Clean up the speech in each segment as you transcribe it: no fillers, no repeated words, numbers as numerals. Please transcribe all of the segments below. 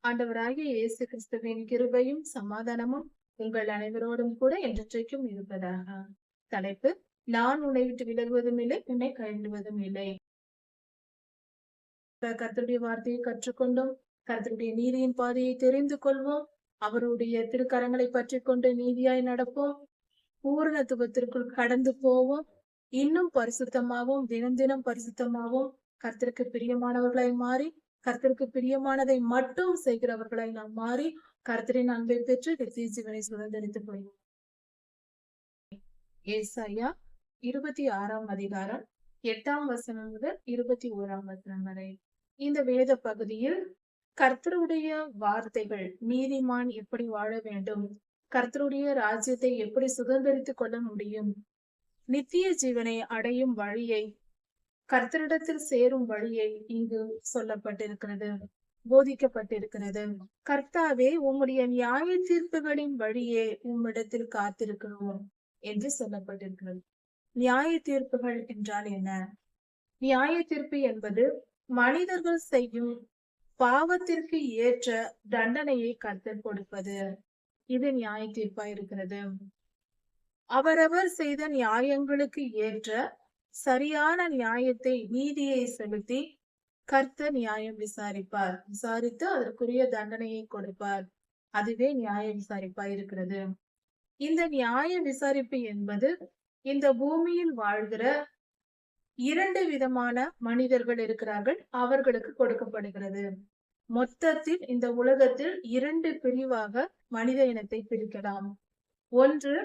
ஆண்டவராகிய இயேசு கிறிஸ்துவின் கிருபையும் சமாதானமும் உங்கள் அனைவரோடும் கூட என்றைக்கும் இருப்பதாக. தலைப்பு: நான் உன்னை விட்டு விலகுவதும் இல்லை, உன்னை கைவிடுவதும் இல்லை. கர்த்தருடைய வார்த்தையை கற்றுக்கொண்டோம். கர்த்தருடைய நீதியின் பாதையை தெரிந்து கொள்வோம். அவருடைய திருக்கரங்களை பற்றி கொண்டு நீதியாய் நடப்போம். பூரணத்துவத்திற்குள் கடந்து போவோம். இன்னும் பரிசுத்தமாகவும் தினம் தினம் பரிசுத்தமாகவும் கர்த்தருக்கு பிரியமானவர்களாய் மாறி, கர்த்தருக்கு பிரியமானதை மட்டும் செய்கிறவர்களாய் நாம் மாறி, கர்த்தரின் அன்பை பெற்று நித்திய ஜீவனை சுதந்திரித்துக் கொள்வோம். ஏசாயா 26ஆம் அதிகாரம் 8ஆம் வசனம் முதல் 21ஆம் வசனம் வரை. இந்த வேத பகுதியில் கர்த்தருடைய வார்த்தைகள், நீதிமான் எப்படி வாழ வேண்டும், கர்த்தருடைய ராஜ்யத்தை எப்படி சுதந்திரித்துக் கொள்ள முடியும், நித்திய ஜீவனை அடையும் வழியை, கர்த்தரிடத்தில் சேரும் வழியை இங்கு சொல்லப்பட்டிருக்கிறது, போதிக்கப்பட்டிருக்கிறது. கர்த்தாவே, உம்முடைய நியாய தீர்ப்புகளின் வழியே உம்மிடத்தில் காத்திருக்கிறோம் என்று சொல்லப்பட்டிருக்கிறது. நியாய தீர்ப்புகள் என்றால் என்ன? நியாய தீர்ப்பு என்பது மனிதர்கள் செய்யும் பாவத்திற்கு ஏற்ற தண்டனையை கர்த்தர் கொடுப்பது. இது நியாய தீர்ப்பா இருக்கிறது. அவரவர் செய்த நியாயங்களுக்கு ஏற்ற சரியான நியாயத்தை, நீதியை செலுத்தி கர்த்தர் நியாயம் விசாரிப்பார். விசாரித்து அதற்குரிய தண்டனையை கொடுப்பார். அதுவே நியாய விசாரிப்பா இருக்கிறது. இந்த நியாய விசாரிப்பு என்பது இந்த பூமியில் வாழ்கிற 2 விதமான மனிதர்கள் இருக்கிறார்கள், அவர்களுக்கு கொடுக்கப்படுகிறது. மொத்தத்தில் இந்த உலகத்தில் 2 பிரிவாக மனித இனத்தை பிரிக்கலாம். ஒன்று,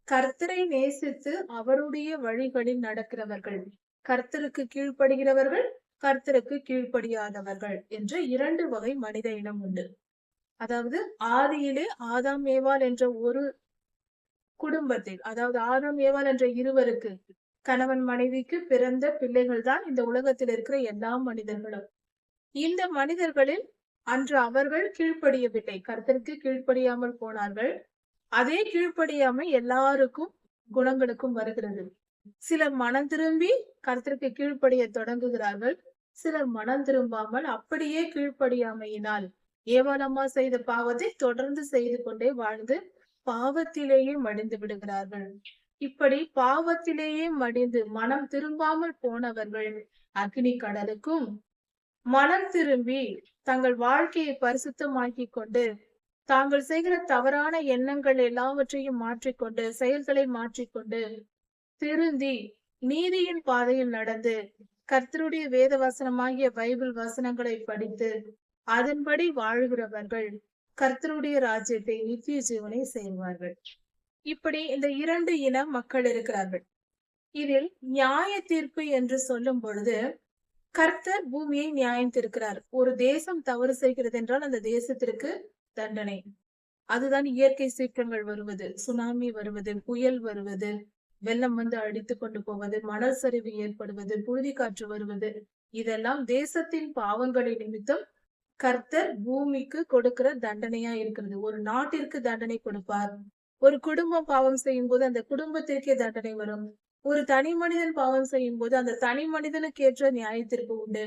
கர்த்தரை நேசித்து அவருடைய வழிகளில் நடக்கிறவர்கள், கர்த்தருக்கு கீழ்ப்படுகிறவர்கள், கர்த்தருக்கு கீழ்ப்படியாதவர்கள் என்ற 2 வகை மனித இனம் உண்டு. அதாவது ஆதியிலே ஆதாம் ஏவாள் என்ற ஒரு குடும்பத்தில், அதாவது ஆதாம் ஏவாள் என்ற இருவருக்கு, கணவன் மனைவிக்கு பிறந்த பிள்ளைகள் தான் இந்த உலகத்தில் இருக்கிற எல்லா மனிதர்களும். இந்த மனிதர்களில் அன்று அவர்கள் கீழ்ப்படியவில்லை, கர்த்தருக்கு கீழ்ப்படியாமல் போனார்கள். அதே கீழ்ப்படியாமை எல்லாருக்கும் குணங்களுக்கும் வருகிறது. சிலர் மனம் திரும்பி கர்த்தருக்கு கீழ்ப்படிய தொடங்குகிறார்கள். சிலர் மனம் திரும்பாமல் அப்படியே கீழ்ப்படியாமையினால் ஏவாளம்மா செய்த பாவத்தை தொடர்ந்து செய்து கொண்டே வாழ்ந்து பாவத்திலேயே மடிந்து விடுகிறார்கள். இப்படி பாவத்திலேயே மடிந்து மனம் திரும்பாமல் போனவர்கள் அக்னி கடலுக்கும், மனம் திரும்பி தங்கள் வாழ்க்கையை பரிசுத்தமாக்கி கொண்டு தாங்கள் செய்கிற தவறான எண்ணங்கள் எல்லாவற்றையும் மாற்றிக்கொண்டு, செயல்களை மாற்றிக்கொண்டு திருந்தி நீதியின் பாதையில் நடந்து கர்த்தருடைய வேத வசனமாகிய பைபிள் வசனங்களை படித்து அதன்படி வாழ்கிறவர்கள் கர்த்தருடைய ராஜ்யத்தை, நித்திய ஜீவனை செய்வார்கள். இப்படி இந்த 2 இன மக்கள் இருக்கிறார்கள். இதில் நியாய தீர்ப்பு என்று சொல்லும் பொழுது கர்த்தர் பூமியை நியாயம் தீர்க்கிறார். ஒரு தேசம் தவறு செய்கிறது என்றால் அந்த தேசத்திற்கு தண்டனை. அதுதான் இயற்கை சீற்றங்கள் வருவது, சுனாமி வருவது, புயல் வருவது, வெள்ளம் வந்து அடித்து கொண்டு போவது, மணல் சரிவு ஏற்படுவது, புழுதி காற்று வருவது, இதெல்லாம் தேசத்தின் பாவங்களின் நிமித்தம் கர்த்தர் பூமிக்கு கொடுக்கிற தண்டனையா இருக்கிறது. ஒரு நாட்டிற்கு தண்டனை கொடுப்பார். ஒரு குடும்பம் பாவம் செய்யும் போது அந்த குடும்பத்திற்கே தண்டனை வரும். ஒரு தனி மனிதன் பாவம் செய்யும் போது அந்த தனி மனிதனுக்கு ஏற்ற நியாயத்திற்கு உண்டு.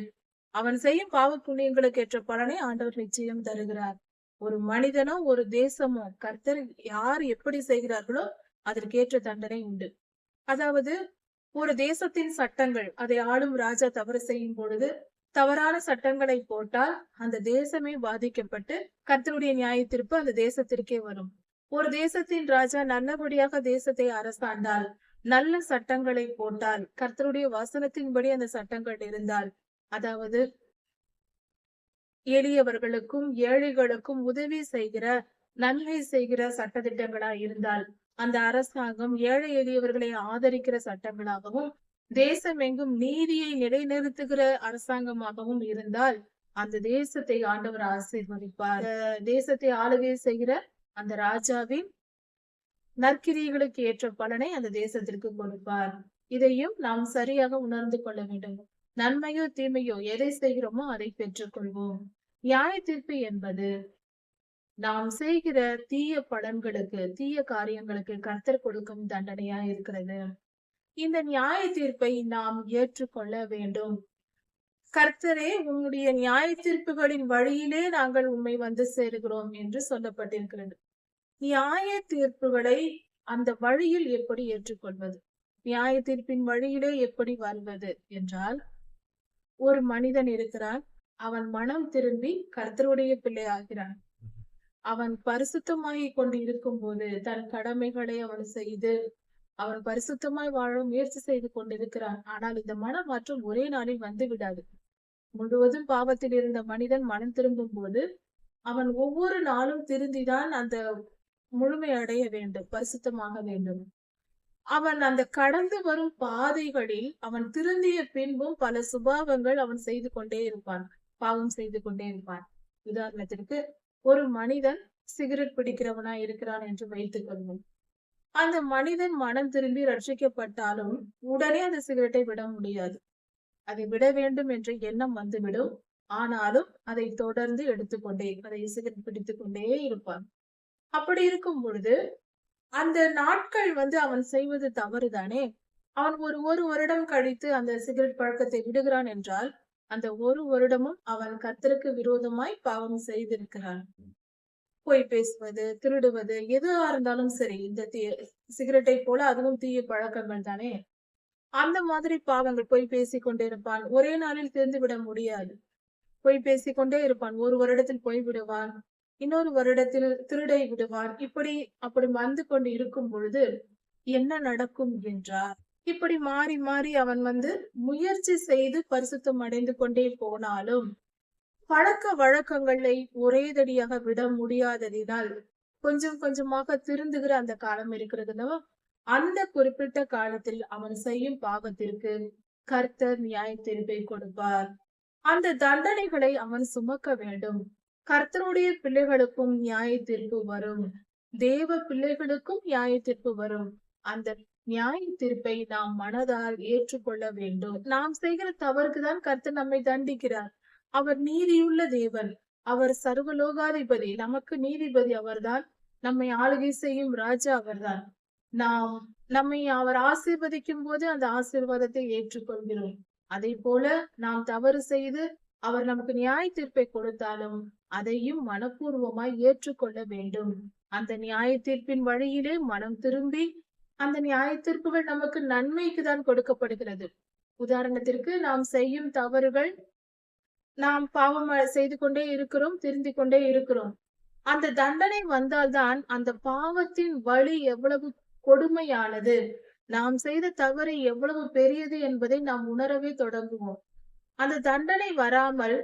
அவன் செய்யும் பாவ புண்ணியங்களுக்கு ஏற்ற பலனை ஆண்டவர் நிச்சயம் தருகிறார். ஒரு மனிதனோ ஒரு தேசமோ கர்த்தர் யார் எப்படி செய்கிறார்களோ அதற்கேற்ற தண்டனை உண்டு. அதாவது ஒரு தேசத்தின் சட்டங்கள், அதை ஆளும் ராஜா தவறு செய்யும் பொழுது தவறான சட்டங்களை போட்டால் அந்த தேசமே பாதிக்கப்பட்டு கர்த்தருடைய நியாய தீர்ப்பு அந்த தேசத்திற்கே வரும். ஒரு தேசத்தின் ராஜா நல்லபடியாக தேசத்தை அரசாண்டால், நல்ல சட்டங்களை போட்டால், கர்த்தருடைய வசனத்தின்படி அந்த சட்டங்கள் இருந்தால், அதாவது எளியவர்களுக்கும் ஏழைகளுக்கும் உதவி செய்கிற, நன்மை செய்கிற சட்டத்திட்டங்களா இருந்தால், அந்த அரசாங்கம் ஏழை எளியவர்களை ஆதரிக்கிற சட்டங்களாகவும், தேசம் எங்கும் நீதியை நிலைநிறுத்துகிற அரசாங்கமாகவும் இருந்தால் அந்த தேசத்தை ஆண்டவர் ஆசீர்வதிப்பார். தேசத்தை ஆளுகை செய்கிற அந்த ராஜாவின் நற்கிரியைகளுக்கு ஏற்ற பலனை அந்த தேசத்திற்கு கொடுப்பார். இதையும் நாம் சரியாக உணர்ந்து கொள்ள வேண்டும். நன்மையோ தீமையோ எதை செய்கிறோமோ அதை பெற்றுக் கொள்வோம். நியாய தீர்ப்பு என்பது நாம் செய்கிற தீய பலன்களுக்கு, தீய காரியங்களுக்கு கர்த்தர் கொடுக்கும் தண்டனையா இருக்கிறது. இந்த நியாய தீர்ப்பை நாம் ஏற்றுக்கொள்ள வேண்டும். கர்த்தரே உம்முடைய நியாய தீர்ப்புகளின் வழியிலே நாங்கள் உம்மை வந்து சேருகிறோம் என்று சொல்லப்பட்டிருக்கிறது. நியாய தீர்ப்புகளை அந்த வழியில் எப்படி ஏற்றுக்கொள்வது? நியாய தீர்ப்பின் வழியிலே எப்படி வருவது என்றால், ஒரு மனிதன் இருக்கிறான். அவன் மனம் திரும்பி கர்த்தருடைய பிள்ளையாகிறான். அவன் பரிசுத்தமாகிக் கொண்டு இருக்கும்போது தன் கடமைகளை அவன் செய்து அவன் பரிசுத்தமாய் வாழ முயற்சி செய்து கொண்டிருக்கிறான். ஆனால் இந்த மனமாற்றம் ஒரே நாளில் வந்து விடாது. முழுவதும் பாவத்தில் இருந்த மனிதன் மனம் திரும்பும் போது அவன் ஒவ்வொரு நாளும் திருந்திதான் அந்த முழுமை அடைய வேண்டும், பரிசுத்தமாக வேண்டும். அவன் அந்த கடந்து வரும் பாதைகளில் அவன் திருந்திய பின்பும் பல சுபாவங்கள் அவன் செய்து கொண்டே இருப்பான், பாவம் செய்து கொண்டே இருப்பான். உதாரணத்திற்கு, ஒரு மனிதன் சிகரெட் பிடிக்கிறவனா இருக்கிறான் என்று வைத்துக் கொள்வோம். அந்த மனிதன் மனம் திரும்பி ரட்சிக்கப்பட்டாலும் உடனே அந்த சிகரெட்டை விட முடியாது. அதை விட வேண்டும் என்ற எண்ணம் வந்துவிடும். ஆனாலும் அதை தொடர்ந்து எடுத்துக்கொண்டே, அதை சிகரெட் பிடித்துக் கொண்டே இருப்பான். அப்படி இருக்கும் பொழுது அந்த நாட்கள் அவன் செய்வது தவறுதானே. அவன் ஒரு வருடம் கழித்து அந்த சிகரெட் பழக்கத்தை விடுகிறான் என்றால், அந்த ஒரு வருடமும் அவன் கர்த்தருக்கு விரோதமாய் பாவம் செய்திருக்கிறான். பொய் பேசுவது, திருடுவது, எதுவா இருந்தாலும் சரி, இந்த சிகரெட்டை போல அதுவும் தீய பழக்கங்கள் தானே. அந்த மாதிரி பாவங்கள், பொய் பேசிக் கொண்டே இருப்பான். ஒரே நாளில் தெரிந்து விட முடியாது. பொய் பேசிக்கொண்டே இருப்பான். ஒரு வருடத்தில் பொய் விடுவான், இன்னொரு வருடத்தில் திருடை விடுவான். அப்படி வந்து கொண்டு இருக்கும் பொழுது என்ன நடக்கும் என்றார், இப்படி மாறி மாறி அவன் முயற்சி செய்து பரிசுத்தம் அடைந்து கொண்டே போனாலும் பழக்க வழக்கங்களை ஒரேதடியாக விட முடியாததினால் கொஞ்சம் கொஞ்சமாக திருந்துகிற அந்த காலம் இருக்கிறதுனா, அந்த குறிப்பிட்ட காலத்தில் அவன் செய்யும் பாவத்திற்கு கர்த்தர் நியாய தீர்ப்பை கொடுப்பார். அந்த தண்டனைகளை அவன் சுமக்க வேண்டும். கர்த்தருடைய பிள்ளைகளுக்கும் நியாய தீர்ப்பு வரும். தேவ பிள்ளைகளுக்கும் நியாய தீர்ப்பு வரும். அந்த நியாய தீர்ப்பை நாம் மனதால் ஏற்றுக்கொள்ள வேண்டும். நாம் செய்கிற தவறுக்குதான் கர்த்தர் நம்மை தண்டிக்கிறார். அவர் நீதியுள்ள தேவன். அவர் சர்வலோகாதிபதி. நமக்கு நீதிபதி அவர்தான். நம்மை ஆளுகை செய்யும் ராஜா அவர்தான். நம்மை அவர் ஆசீர்வதிக்கும் போது அந்த ஆசீர்வாதத்தை ஏற்றுக்கொள்கிறோம். அதை போல நாம் தவறு செய்து அவர் நமக்கு நியாய தீர்ப்பை கொடுத்தாலும் அதையும் மனப்பூர்வமாய் ஏற்றுக்கொள்ள வேண்டும். அந்த நியாய தீர்ப்பின் வழியிலே மனம் திரும்பி அந்த நியாய தீர்ப்புகள் நமக்கு நன்மைக்கு தான் கொடுக்கப்படுகிறது. உதாரணத்திற்கு, நாம் செய்யும் தவறுகள், நாம் பாவம் செய்து கொண்டே இருக்கிறோம், திருந்திக் கொண்டே இருக்கிறோம். அந்த தண்டனை வந்தால்தான் அந்த பாவத்தின் வழி எவ்வளவு கொடுமையானது, நாம் செய்த தவறு எவ்வளவு பெரியது என்பதை நாம் உணரவே தொடங்குவோம். அந்த தண்டனை வராமல்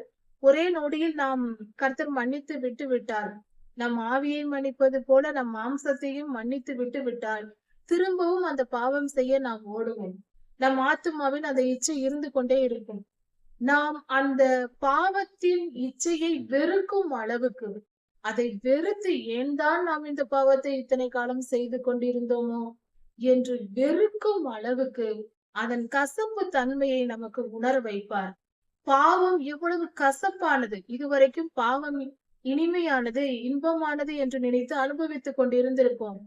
ஒரே நொடியில் நாம் கர்த்தர் மன்னித்து விட்டு விட்டார், நம் ஆவியை மன்னிப்பது போல நம் மாம்சத்தையும் மன்னித்து விட்டு விட்டால் திரும்பவும் அந்த பாவம் செய்ய நாம் ஓடுவோம். நம் ஆத்துமாவின் அந்த இச்சை இருந்து கொண்டே இருக்கும். நாம் அந்த பாவத்தின் இச்சையை வெறுக்கும் அளவுக்கு, அதை வெறுத்து ஏன் தான் நாம் இந்த பாவத்தை இத்தனை காலம் செய்து கொண்டிருந்தோமோ என்று வெறுக்கும் அளவுக்கு அதன் கசப்பு தன்மையை நமக்கு உணர வைப்பார். பாவம் எவ்வளவு கசப்பானது, இதுவரைக்கும் பாவம் இனிமையானது, இன்பமானது என்று நினைத்து அனுபவித்துக் கொண்டிருந்திருப்போம்.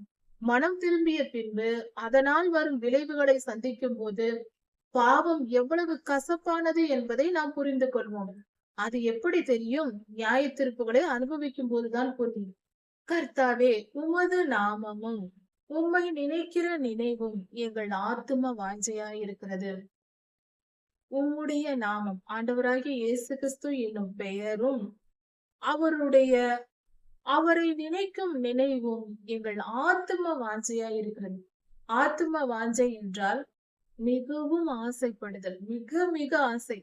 மனம் திரும்பிய பின்பு அதனால் வரும் விளைவுகளை சந்திக்கும் போது பாவம் எவ்வளவு கசப்பானது என்பதை நாம் புரிந்து கொள்வோம். அது எப்படி தெரியும்? நியாய தீர்ப்புகளை அனுபவிக்கும் போதுதான் புரியும். கர்த்தாவே, உமது நாமமும் உம்மை நினைக்கிற நினைவும் எங்கள் ஆத்தும வாஞ்சையாய் இருக்கிறது. உம்முடைய நாமம், ஆண்டவராகிய இயேசு கிறிஸ்து என்னும் பெயரும் அவரை நினைக்கும் நினைவும் எங்கள் ஆத்தும வாஞ்சையாய் இருக்கிறது. ஆத்தும வாஞ்சை என்றால் மிகவும் ஆசைப்படுதல், மிக மிக ஆசை.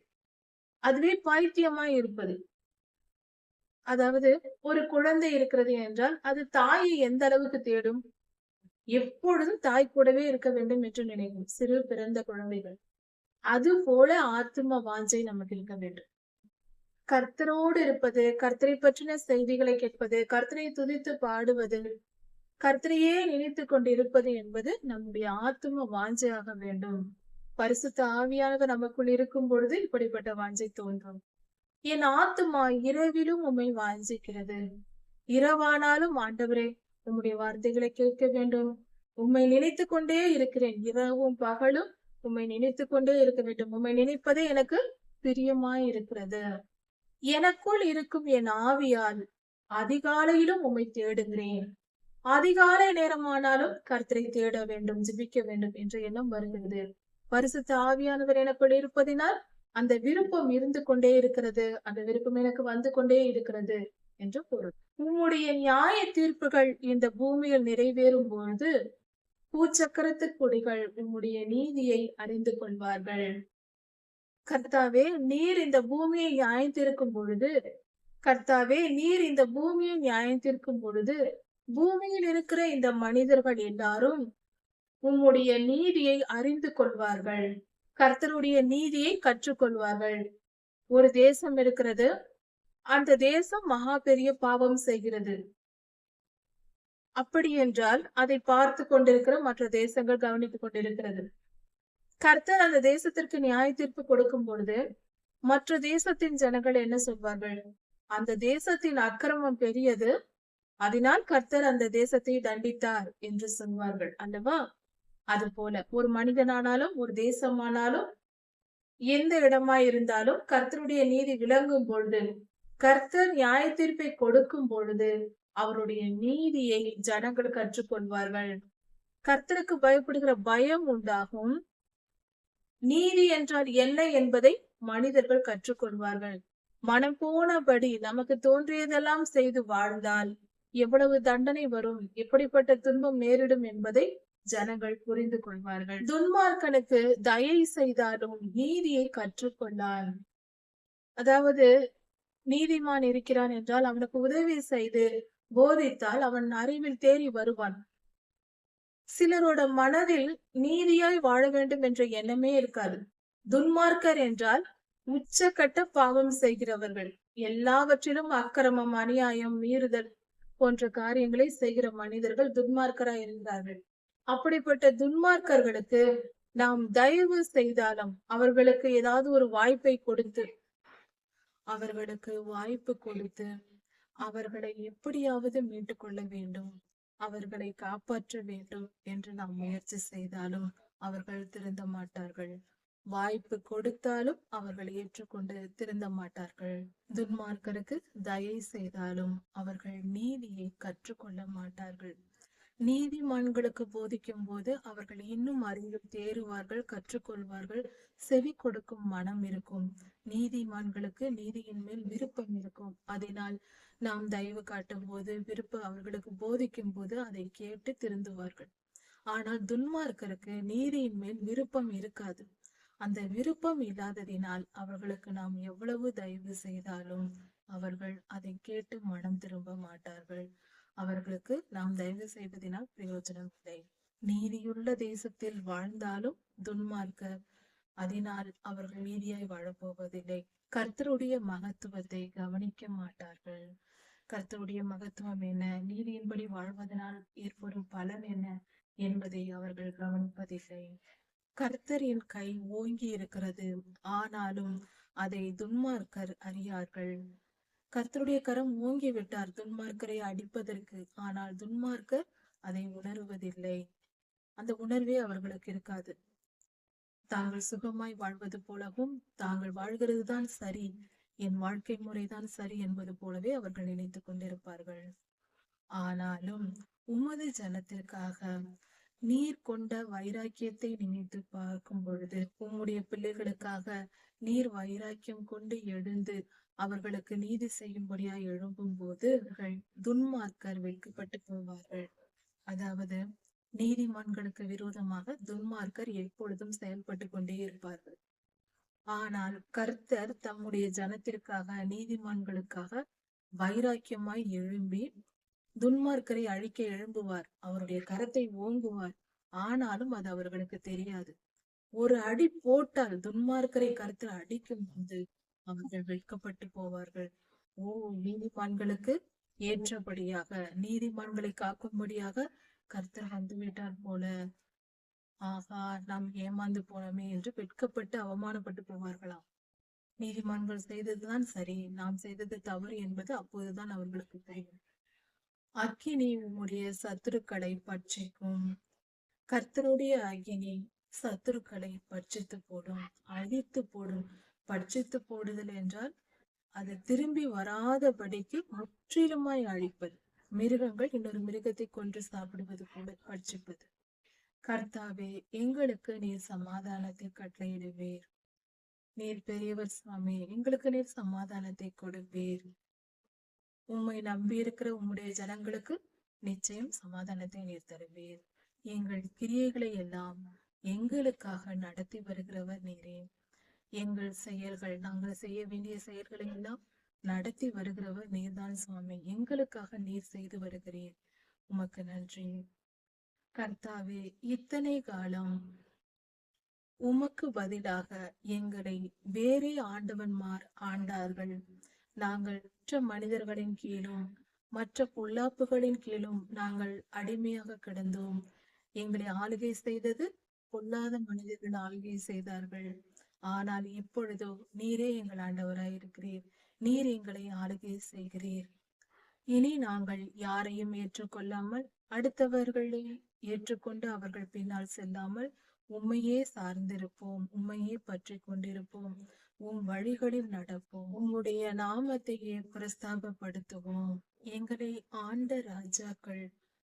அதுவே பைத்தியமாய் இருப்பது. அதாவது, ஒரு குழந்தை இருக்கிறது என்றால் அது தாயை எந்த அளவுக்கு தேடும்? எப்பொழுதும் தாய் கூடவே இருக்க வேண்டும் என்று நினைக்கும் சிறு பிறந்த குழந்தைகள். அது போல ஆத்தும வாஞ்சை நமக்கு இருக்க வேண்டும். கர்த்தரோடு இருப்பது, கர்த்தரை பற்றின செய்திகளை கேட்பது, கர்த்தரை துதித்து பாடுவது, கர்த்தரையே நினைத்து கொண்டு இருப்பது என்பது நம்முடைய ஆத்தும வாஞ்சையாக வேண்டும். பரிசுத்த ஆவியானவர் நமக்குள் இருக்கும் பொழுது இப்படிப்பட்ட வாஞ்சை தோன்றும். என் ஆத்துமா இரவிலும் உம்மை வாஞ்சிக்கிறது. இரவானாலும் ஆண்டவரே, உம்முடைய வார்த்தைகளை கேட்க வேண்டும். உம்மை நினைத்து கொண்டே இருக்கிறேன். இரவும் பகலும் உம்மை நினைத்து கொண்டே இருக்க வேண்டும். உம்மை நினைப்பதே எனக்கு பிரியமாய் இருக்கிறது. எனக்குள் இருக்கும் என் ஆவியால் அதிகாலையிலும் உம்மை தேடுகிறேன். அதிகாலை நேரமானாலும் கர்த்தரை தேட வேண்டும், ஜெபிக்க வேண்டும் என்ற எண்ணம் வருகிறது. பரிசுத்த ஆவியானவர் எனக்குள் இருப்பதினால் அந்த விருப்பம் இருந்து கொண்டே இருக்கிறது. அந்த விருப்பம் எனக்கு வந்து கொண்டே இருக்கிறது என்று பொருள். உம்முடைய நியாய தீர்ப்புகள் இந்த பூமியில் நிறைவேறும் பொழுது பூச்சக்கரத்து கொடிகள் உம்முடைய நீதியை அறிந்து கொள்வார்கள். கர்த்தாவே, நீர் இந்த பூமியை நியாயத்தீர்க்கும் பொழுது கர்த்தாவே, நீர் இந்த பூமியை நியாயத்தீர்க்கும் பொழுது பூமியில் இருக்கிற இந்த மனிதர்கள் எல்லாரும் உம்முடைய நீதியை அறிந்து கொள்வார்கள். கர்த்தருடைய நீதியை கற்றுக்கொள்வார்கள். ஒரு தேசம் இருக்கிறது. அந்த தேசம் மகா பெரிய பாவம் செய்கிறது. அப்படி என்றால் அதை பார்த்து கொண்டிருக்கிற மற்ற தேசங்கள் கவனித்துக் கொண்டிருக்கிறது. கர்த்தர் அந்த தேசத்திற்கு நியாய தீர்ப்பு கொடுக்கும் பொழுது மற்ற தேசத்தின் ஜனங்கள் என்ன சொல்வார்கள்? அந்த தேசத்தின் அக்கிரமம் பெரியது, அதனால் கர்த்தர் அந்த தேசத்தை தண்டித்தார் என்று சொல்வார்கள் அல்லவா? அது போல ஒரு மனிதனானாலும் ஒரு தேசமானாலும் எந்த இடமாய் இருந்தாலும் கர்த்தருடைய நீதி விளங்கும் பொழுது, கர்த்தர் நியாய தீர்ப்பை கொடுக்கும் பொழுது அவருடைய நீதியை ஜனங்கள் கற்றுக்கொள்வார்கள். கர்த்தருக்கு பயப்படுகிற பயம் உண்டாகும். நீதி என்றால் என்ன என்பதை மனிதர்கள் கற்றுக்கொள்வார்கள். மனம் போனபடி நமக்கு தோன்றியதெல்லாம் செய்து வாழ்ந்தால் எவ்வளவு தண்டனை வரும், எப்படிப்பட்ட துன்பம் நேரிடும் என்பதை ஜனங்கள் புரிந்து கொள்வார்கள். துன்மார்க்கனுக்கு தயை செய்தாலும் நீதியை கற்றுக்கொள்ளான். அதாவது நீதிமான் இருக்கிறான் என்றால் அவனுக்கு உதவி செய்து போதித்தால் அவன் அறிவில் தேறி வருவான். சிலரோட மனதில் நீதியாய் வாழ வேண்டும் என்ற எண்ணமே இருக்காது. துன்மார்க்கர் என்றால் உச்சக்கட்ட பாவம் செய்கிறவர்கள், எல்லாவற்றிலும் அக்கிரமம், அநியாயம், மீறுதல் போன்ற காரியங்களை செய்கிற மனிதர்கள் துன்மார்க்கராய் இருந்தார்கள். அப்படிப்பட்ட துன்மார்க்கர்களுக்கு நாம் தயவு செய்தாலும் அவர்களுக்கு ஏதாவது ஒரு வாய்ப்பை கொடுத்து அவர்களை எப்படியாவது மீட்டுக் கொள்ள வேண்டும், அவர்களை காப்பாற்ற வேண்டும் என்று நாம் முயற்சி செய்தாலும் அவர்கள் திருந்த மாட்டார்கள். வாய்ப்பு கொடுத்தாலும் அவர்கள் ஏற்றுக்கொண்டு திருந்த மாட்டார்கள். துன்மார்க்கருக்கு தயை செய்தாலும் அவர்கள் நீதியை கற்றுக்கொள்ள மாட்டார்கள். நீதிமான்களுக்கு போதிக்கும் போது அவர்கள் இன்னும் அறிந்து தேறுவார்கள், கற்றுக்கொள்வார்கள். செவி கொடுக்கும் மனம் இருக்கும். நீதிமான்களுக்கு நீதியின் மேல் விருப்பம் இருக்கும். அதனால் நாம் தயவு காட்டும் போது, அவர்களுக்கு போதிக்கும் போது அதை கேட்டு திருந்துவார்கள். ஆனால் துன்மார்க்கருக்கு நீதியின் மேல் விருப்பம் இருக்காது. அந்த விருப்பம் இல்லாததினால் அவர்களுக்கு நாம் எவ்வளவு தயவு செய்தாலும் அவர்கள் அதை கேட்டு மனம் திரும்ப மாட்டார்கள். அவர்களுக்கு நாம் தயவு செய்வதனால் பிரயோஜனம் இல்லை. நீதியுள்ள தேசத்தில் வாழ்ந்தாலும் துன்மார்க்கர் அதனால் அவர்கள் நீதியாய் வாழப்போவதில்லை. கர்த்தருடைய மகத்துவத்தை கவனிக்க மாட்டார்கள். கர்த்தருடைய மகத்துவம் என்ன, நீதியின்படி வாழ்வதனால் ஏற்படும் பலன் என்ன என்பதை அவர்கள் கவனிப்பதில்லை. கர்த்தரின் கை ஓங்கி இருக்கிறது, ஆனாலும் அதை துன்மார்க்கர் அறியார்கள். கர்த்தருடைய கரம் ஓங்கி விட்டார் துன்மார்க்கரை அடிப்பதற்கு, ஆனால் துன்மார்க்கர் அதை உணர்வதில்லை. அந்த உணர்வே அவர்களுக்கு இருக்காது. தாங்கள் சுகமாய் வாழ்வது போலவும், தாங்கள் வாழ்கிறது தான் சரி, என் வாழ்க்கை முறைதான் சரி என்பது போலவே அவர்கள் நினைத்துக் கொண்டிருப்பார்கள். ஆனாலும் உமது ஜனத்திற்காக நீர் கொண்ட வைராக்கியத்தை நினைத்து பார்க்கும் பொழுது, உம்முடைய பிள்ளைகளுக்காக நீர் வைராக்கியம் கொண்டு எழுந்து அவர்களுக்கு நீதி செய்யும்படியாய் எழும்பும் போது துன்மார்க்கர் வெட்கப்பட்டு போவார்கள். அதாவது நீதிமான்களுக்கு விரோதமாக துன்மார்க்கர் எப்பொழுதும் செயல்பட்டு கொண்டே இருப்பார்கள். ஆனால் கர்த்தர் தம்முடைய ஜனத்திற்காக, நீதிமான்களுக்காக வைராக்கியமாய் எழும்பி துன்மார்க்கரை அழிக்க எழும்புவார். அவருடைய கரத்தை ஓங்குவார். ஆனாலும் அது அவர்களுக்கு தெரியாது. ஒரு அடி போட்டால் துன்மார்க்கரை கர்த்தர் அடிக்கும் போது அவர்கள் வெட்கப்பட்டு போவார்கள். ஓ, நீதிமான்களுக்கு ஏற்றபடியாக, நீதிமான்களை காக்கும்படியாக கர்த்தர் வந்துவிட்டார் போல, ஆகா நாம் ஏமாந்து போனோமே என்று வெட்கப்பட்டு அவமானப்பட்டு போவார்களாம். நீதிமான்கள் செய்ததுதான் சரி, நாம் செய்தது தவறு என்பது அப்போதுதான் அவர்களுக்கு தெரியும். அக்கினி உம்முடைய சத்துருக்களை பட்சிக்கும். கர்த்தருடைய அக்கினி சத்துருக்களை பட்சித்து போடும், அழித்து போடும். பட்சித்து போடுதல் என்றால் அது திரும்பி வராதபடிக்கு முற்றிலுமாய் அழிப்பது. மிருகங்கள் இன்னொரு மிருகத்தை கொன்று சாப்பிடுவது போல பட்சிப்பது. கர்த்தாவே, எங்களுக்கு நீர் சமாதானத்தை கட்டளையிடுவீர். நீர் பெரியவர் சுவாமி, எங்களுக்கு நீர் சமாதானத்தை கொடுப்பீர். உம்மை நம்பி இருக்கிற உம்முடைய ஜனங்களுக்கு நிச்சயம் சமாதானத்தை நீர் தருவீர். எங்கள் கிரியைகளை எல்லாம் எங்களுக்காக நடத்தி வருகிறவர் நீரே. எங்கள் செயல்கள், நாங்கள் செய்ய வேண்டிய செயல்களை எல்லாம் நடத்தி வருகிறவர் நீர்தான் சுவாமி. எங்களுக்காக நீர் செய்து வருகிறீர். உமக்கு நன்றி. கர்த்தாவே, இத்தனை காலம் உமக்கு பதிலாக எங்களை வேறே ஆண்டவன்மார் ஆண்டார்கள். நாங்கள் மற்ற மனிதர்களின் கீழும் மற்ற பொல்லாப்புகளின் கீழும் நாங்கள் அடிமையாக கிடந்தோம். எங்களை ஆளுகை செய்தது பொல்லாத மனிதர்கள் ஆளுகை செய்தார்கள். ஆனால் இப்பொழுதோ நீரே எங்கள் ஆண்டவராய் இருக்கிறீர். நீர் எங்களை ஆளுகை செய்கிறீர். இனி நாங்கள் யாரையும் ஏற்றுக்கொள்ளாமல், அடுத்தவர்களை ஏற்றுக்கொண்டு அவர்கள் பின்னால் செல்லாமல் உம்மையே சார்ந்திருப்போம், உம்மையே பற்றி கொண்டிருப்போம், உம் வழிகளில் நடப்போம், உம்முடைய நாமத்தையே பிரஸ்தாபப்படுத்துவோம். எங்களை ஆண்ட ராஜாக்கள்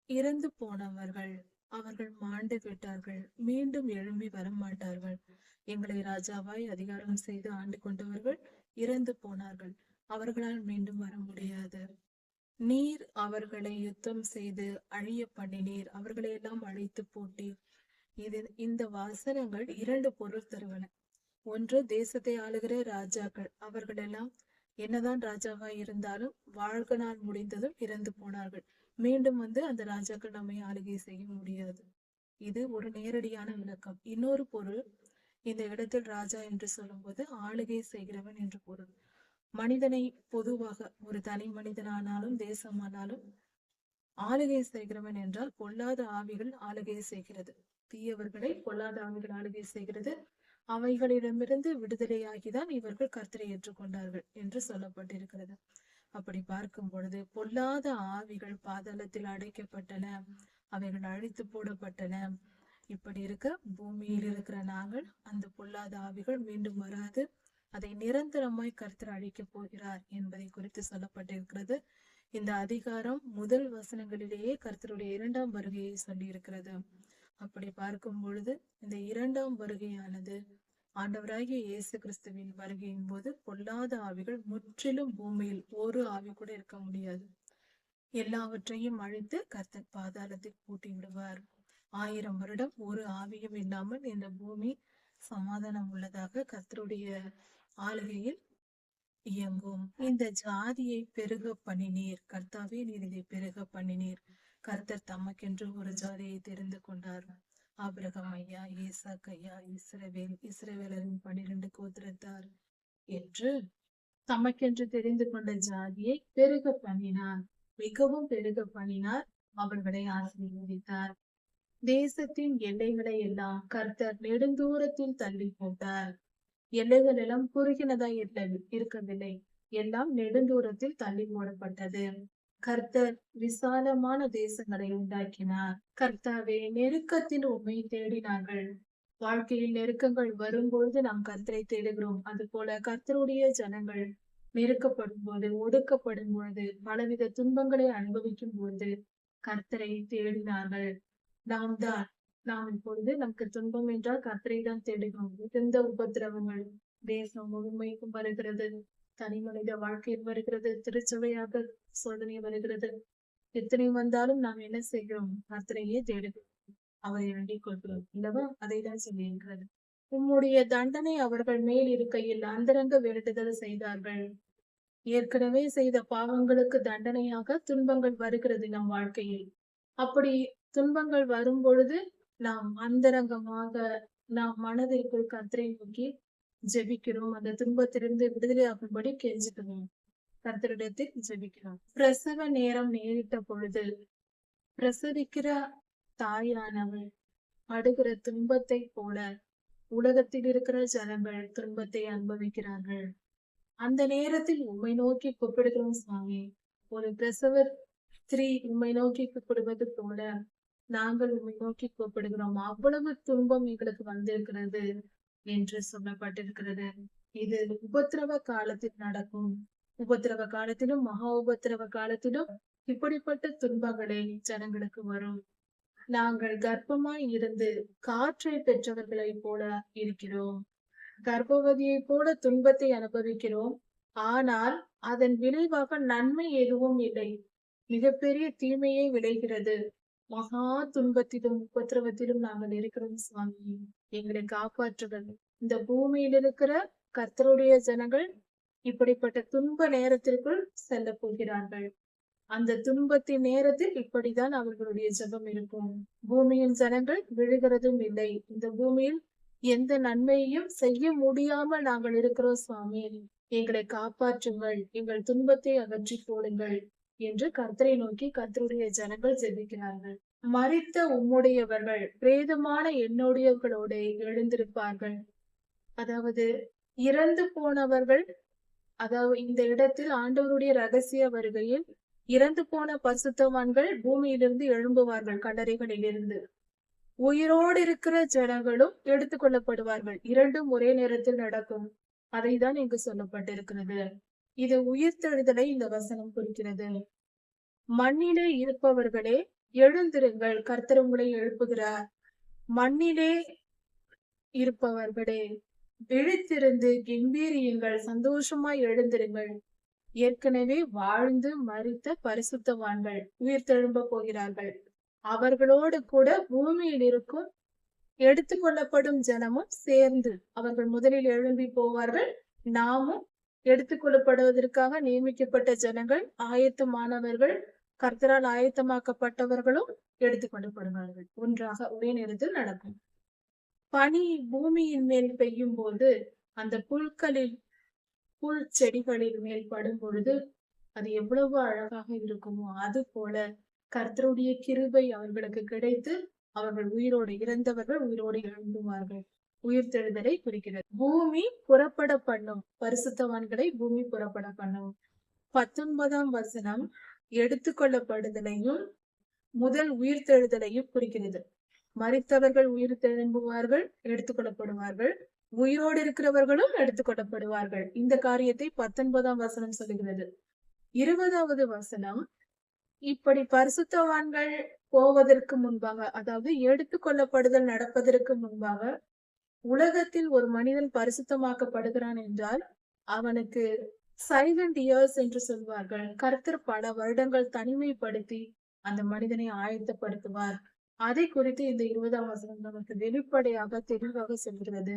இறந்து போனவர்கள், அவர்கள் மாண்டு விட்டார்கள், மீண்டும் எழும்பி வரமாட்டார்கள். எங்களை ராஜாவாய் அதிகாரம் செய்து ஆண்டு கொண்டவர்கள் இறந்து போனார்கள், அவர்களால் மீண்டும் வர முடியாது. நீர் அவர்களை யுத்தம் செய்து அழிய பண்ணினீர், அவர்களை எல்லாம் அழித்து போட்டீர். இந்த வாசனங்கள் இரண்டு பொருள் தருவன. ஒன்று, தேசத்தை ஆளுகிற ராஜாக்கள், அவர்கள் எல்லாம் என்னதான் ராஜாவாய் இருந்தாலும் வாழ்நாள் முடிந்ததும் இறந்து போனார்கள். மீண்டும் அந்த ராஜாக்கள் நம்மை ஆளுகை செய்ய முடியாது. இது ஒரு நேரடியான விளக்கம். இன்னொரு பொருள், இந்த இடத்தில் ராஜா என்று சொல்லும் போது ஆளுகை செய்கிறவன் என்று பொருள். மனிதனை பொதுவாக ஒரு தனி மனிதனானாலும் தேசமானாலும் ஆளுகை செய்கிறவன் என்றால் பொல்லாத ஆவிகள் ஆளுகை செய்கிறது. தீயவர்களை பொல்லாத ஆவிகள் ஆளுகை செய்கிறது. அவைகளிடமிருந்து விடுதலையாகிதான் இவர்கள் கர்த்தரை ஏற்றுக்கொண்டார்கள் என்று சொல்லப்பட்டிருக்கிறது. அப்படி பார்க்கும் பொழுது பொல்லாத ஆவிகள் பாதாளத்தில் அடைக்கப்பட்டன, அவைகள் அழித்து போடப்பட்டன. இப்படி இருக்க பூமியில் இருக்கிற நாங்கள் அந்த பொல்லாத ஆவிகள் மீண்டும் வராது, அதை நிரந்தரமாய் கர்த்தர் அழிக்கப் போகிறார் என்பதை குறித்து சொல்லப்பட்டிருக்கிறது. இந்த அதிகாரம் முதல் வசனங்களிலேயே கர்த்தருடைய இரண்டாம் வருகையை சொல்லி இருக்கிறது. அப்படி பார்க்கும் பொழுது இந்த இரண்டாம் வருகையானது ஆண்டவராகிய இயேசு கிறிஸ்துவின் வருகையின் போது பொல்லாத ஆவிகள் முற்றிலும் பூமியில் ஒரு ஆவி கூட இருக்க முடியாது. எல்லாவற்றையும் அழித்து கர்த்தர் பாதாளத்தில் பூட்டி விடுவார். 1000 வருடம் ஒரு ஆவியும் இல்லாமல் இந்த பூமி சமாதானம் உள்ளதாக கர்த்தருடைய ஆளுகையில் இயங்கும். இந்த ஜாதியை பெருக பண்ணினீர் கர்த்தாவே, நீர் இதை பெருக பண்ணினீர். கர்த்தர் தமக்கென்று ஒரு ஜாதியை தெரிந்து கொண்டார். ஆபிரகாம் ஐயா, ஈசாக் ஐயா, இஸ்ரவேலரின் 12 கோத்திரத்தார் என்று தமக்கென்று தெரிந்து கொண்ட ஜாதியை பெருக பண்ணினார், மிகவும் பெருக பண்ணினார். அவர்களை ஆசீர்வதித்தார். தேசத்தின் எல்லைகளை எல்லாம் கர்த்தர் நெடுந்தூரத்தில் தள்ளி போட்டார். எல்லைகள் எல்லாம் குறுகினதா இருக்கவில்லை, எல்லாம் நெடுந்தூரத்தில் தள்ளி போடப்பட்டது. கர்த்தர் விசாலமான தேசங்களை உண்டாக்கினார். கர்த்தாவே, நெருக்கத்தில் உண்மை தேடினார்கள். வாழ்க்கையில் நெருக்கங்கள் வரும்பொழுது நாம் கர்த்தரை தேடுகிறோம். அது போல கர்த்தருடைய ஜனங்கள் நெருக்கப்படும் போது, ஒடுக்கப்படும் பொழுது, பலவித துன்பங்களை அனுபவிக்கும் போது கர்த்தரை தேடினார்கள். நாம் இப்பொழுது நமக்கு துன்பம் என்றால் கர்த்தரை தான் தேடுகிறோம். மிகுந்த உபத்திரவங்கள் தேசம் முழுமைக்கும் வருகிறது, தனி மனித வாழ்க்கையில் வருகிறது, திருச்சபையாக சோதனை வருகிறது. எத்தனை வந்தாலும் நாம் என்ன செய்கிறோம்? கர்த்தரையே தேடுகிறோம், அவரை வேண்டிக் கொள்கிறோம் இல்லவா? அதை தான் சொல்லி இருக்கிறது. உம்முடைய தண்டனை அவர்கள் மேல் இருக்கையில் அந்தரங்க வேண்டுதல் செய்தார்கள். ஏற்கனவே செய்த பாவங்களுக்கு தண்டனையாக துன்பங்கள் வருகிறது நம் வாழ்க்கையில். அப்படி துன்பங்கள் வரும் பொழுது நாம் அந்தரங்கமாக நாம் மனதிற்குள் கர்த்தரை நோக்கி ஜெபிக்கிறோம். அந்த துன்பத்திலிருந்து விடுதலையாகும்படி கெஞ்சுக்கிறோம், கர்த்தரிடத்தில் ஜெபிக்கிறோம். பிரசவ நேரம் நேரிட்ட பொழுது பிரசவிக்கிற தாயானவள் படுகிற துன்பத்தை போல உலகத்தில் இருக்கிற ஜனங்கள் துன்பத்தை அனுபவிக்கிறார்கள். அந்த நேரத்தில் உம்மை நோக்கி கூப்பிடுகிறோம் சுவாமி. ஒரு பிரசவ ஸ்திரீ உம்மை நோக்கி கூப்பிடுவது போல நாங்கள் உம்மை நோக்கி கூப்பிடுகிறோம். அவ்வளவு துன்பம் எங்களுக்கு வந்திருக்கிறது என்று சொல்லப்பட்டிருக்கிறது. இது உபத்திரவ காலத்தில் நடக்கும். உபத்திரவ காலத்திலும் மகா உபத்திரவ காலத்திலும் இப்படிப்பட்ட துன்பங்களே ஜனங்களுக்கு வரும். நாங்கள் கர்ப்பமாய் இருந்து காற்றை பெற்றவர்களைப் போல இருக்கிறோம். கர்ப்பவதியைப் போல துன்பத்தை அனுபவிக்கிறோம். ஆனால் அதன் விளைவாக நன்மை எதுவும் இல்லை. மிகப்பெரிய தீமையே விளைகிறது. மகா துன்பத்திலும் உபத்திரவத்திலும் நாங்கள் இருக்கிறோம் சுவாமி. எங்களை காப்பாற்றுங்கள். இந்த பூமியில் இருக்கிற கர்த்தருடைய ஜனங்கள் இப்படிப்பட்ட துன்ப நேரத்திற்குள் செல்ல போகிறார்கள். அந்த துன்பத்தின் நேரத்தில் இப்படிதான் அவர்களுடைய ஜெபம் இருக்கும். பூமியின் ஜனங்கள் விழுகிறதும் இல்லை. இந்த பூமியில் எந்த நன்மையையும் செய்ய முடியாமல் நாங்கள் இருக்கிறோம் சுவாமி. எங்களை காப்பாற்றுங்கள், எங்கள் துன்பத்தை அகற்றி போடுங்கள் என்று கர்த்தரை நோக்கி கர்த்தருடைய ஜனங்கள் ஜெபிக்கிறார்கள். மரித்த உம்முடையவர்கள் பிரேதமான என்னுடையவர்களோட எழுந்திருப்பார்கள். அதாவது இறந்து போனவர்கள், அதாவது இந்த இடத்தில் ஆண்டவருடைய ரகசிய வருகையில் இறந்து போன பரிசுத்தவான்கள் பூமியிலிருந்து எழும்புவார்கள், கல்லறைகளில் இருந்து. உயிரோடு இருக்கிற ஜனங்களும் எடுத்துக்கொள்ளப்படுவார்கள். இரண்டும் ஒரே நேரத்தில் நடக்கும். அதைதான் இங்கு சொல்லப்பட்டிருக்கிறது. இது உயிர்த்தெழுதலை இந்த வசனம் குறிக்கிறது. மண்ணிலே இருப்பவர்களே எழுந்திருங்கள், கர்த்தர் உங்களை எழுப்புகிறார். மண்ணிலே இருப்பவர்களே விழித்திருந்து கெம்பீரியுங்கள், சந்தோஷமாய் எழுந்திருங்கள். ஏற்கனவே வாழ்ந்து மரித்த பரிசுத்தவான்கள் உயிர்த்தெழும்ப போகிறார்கள். அவர்களோடு கூட பூமியில் இருக்கும் எடுத்துக்கொள்ளப்படும் ஜனமும் சேர்ந்து அவர்கள் முதலில் எழும்பி போவார்கள். நாமும் எடுத்துக்கொள்ளப்படுவதற்காக நியமிக்கப்பட்ட ஜனங்கள், ஆயத்தமானவர்கள், கர்த்தரால் ஆயத்தமாக்கப்பட்டவர்களும் எடுத்துக்கொள்ளப்படுவார்கள். ஒன்றாக ஒரே நேரத்தில் நடக்கும். பனி பூமியின் மேல் பெய்யும் போது அந்த புல் செடிகளின் மேல் படும் பொழுது அது எவ்வளவு அழகாக இருக்குமோ, அது போல கர்த்தருடைய கிருபை அவர்களுக்கு கிடைத்து அவர்கள் உயிரோடு இறந்தவர்கள் உயிரோடு எழும்புவார்கள். உயிர்த்தெழுதலை குறிக்கிறது. பூமி புறப்பட பண்ணும், பரிசுத்தவான்களை பூமி புறப்பட பண்ணும். 19ஆம் வசனம் எடுத்துக்கொள்ளப்படுதலையும் முதல் உயிர்த்தெழுதலையும் குறிக்கிறது. மரித்தவர்கள் உயிர்த்தெழும்புவார்கள், எடுத்துக்கொள்ளப்படுவார்கள். உயிரோடு இருக்கிறவர்களும் எடுத்துக்கொள்ளப்படுவார்கள். இந்த காரியத்தை 19ஆம் வசனம் சொல்லுகிறது. 20வது வசனம் இப்படி பரிசுத்தவான்கள் போவதற்கு முன்பாக, அதாவது எடுத்துக்கொள்ளப்படுதல் நடப்பதற்கு முன்பாக, உலகத்தில் ஒரு மனிதன் பரிசுத்தமாக்கப்படுகிறான் என்றால் அவனுக்கு சைலண்ட் இயர்ஸ் என்று சொல்வார்கள். கர்த்தர் பல வருடங்கள் தனிமைப்படுத்தி அந்த மனிதனை ஆயத்தப்படுத்துவார். அதை குறித்து இந்த 20ஆம் வசனம் நமக்கு வெளிப்படையாக தெளிவாக சொல்கிறது.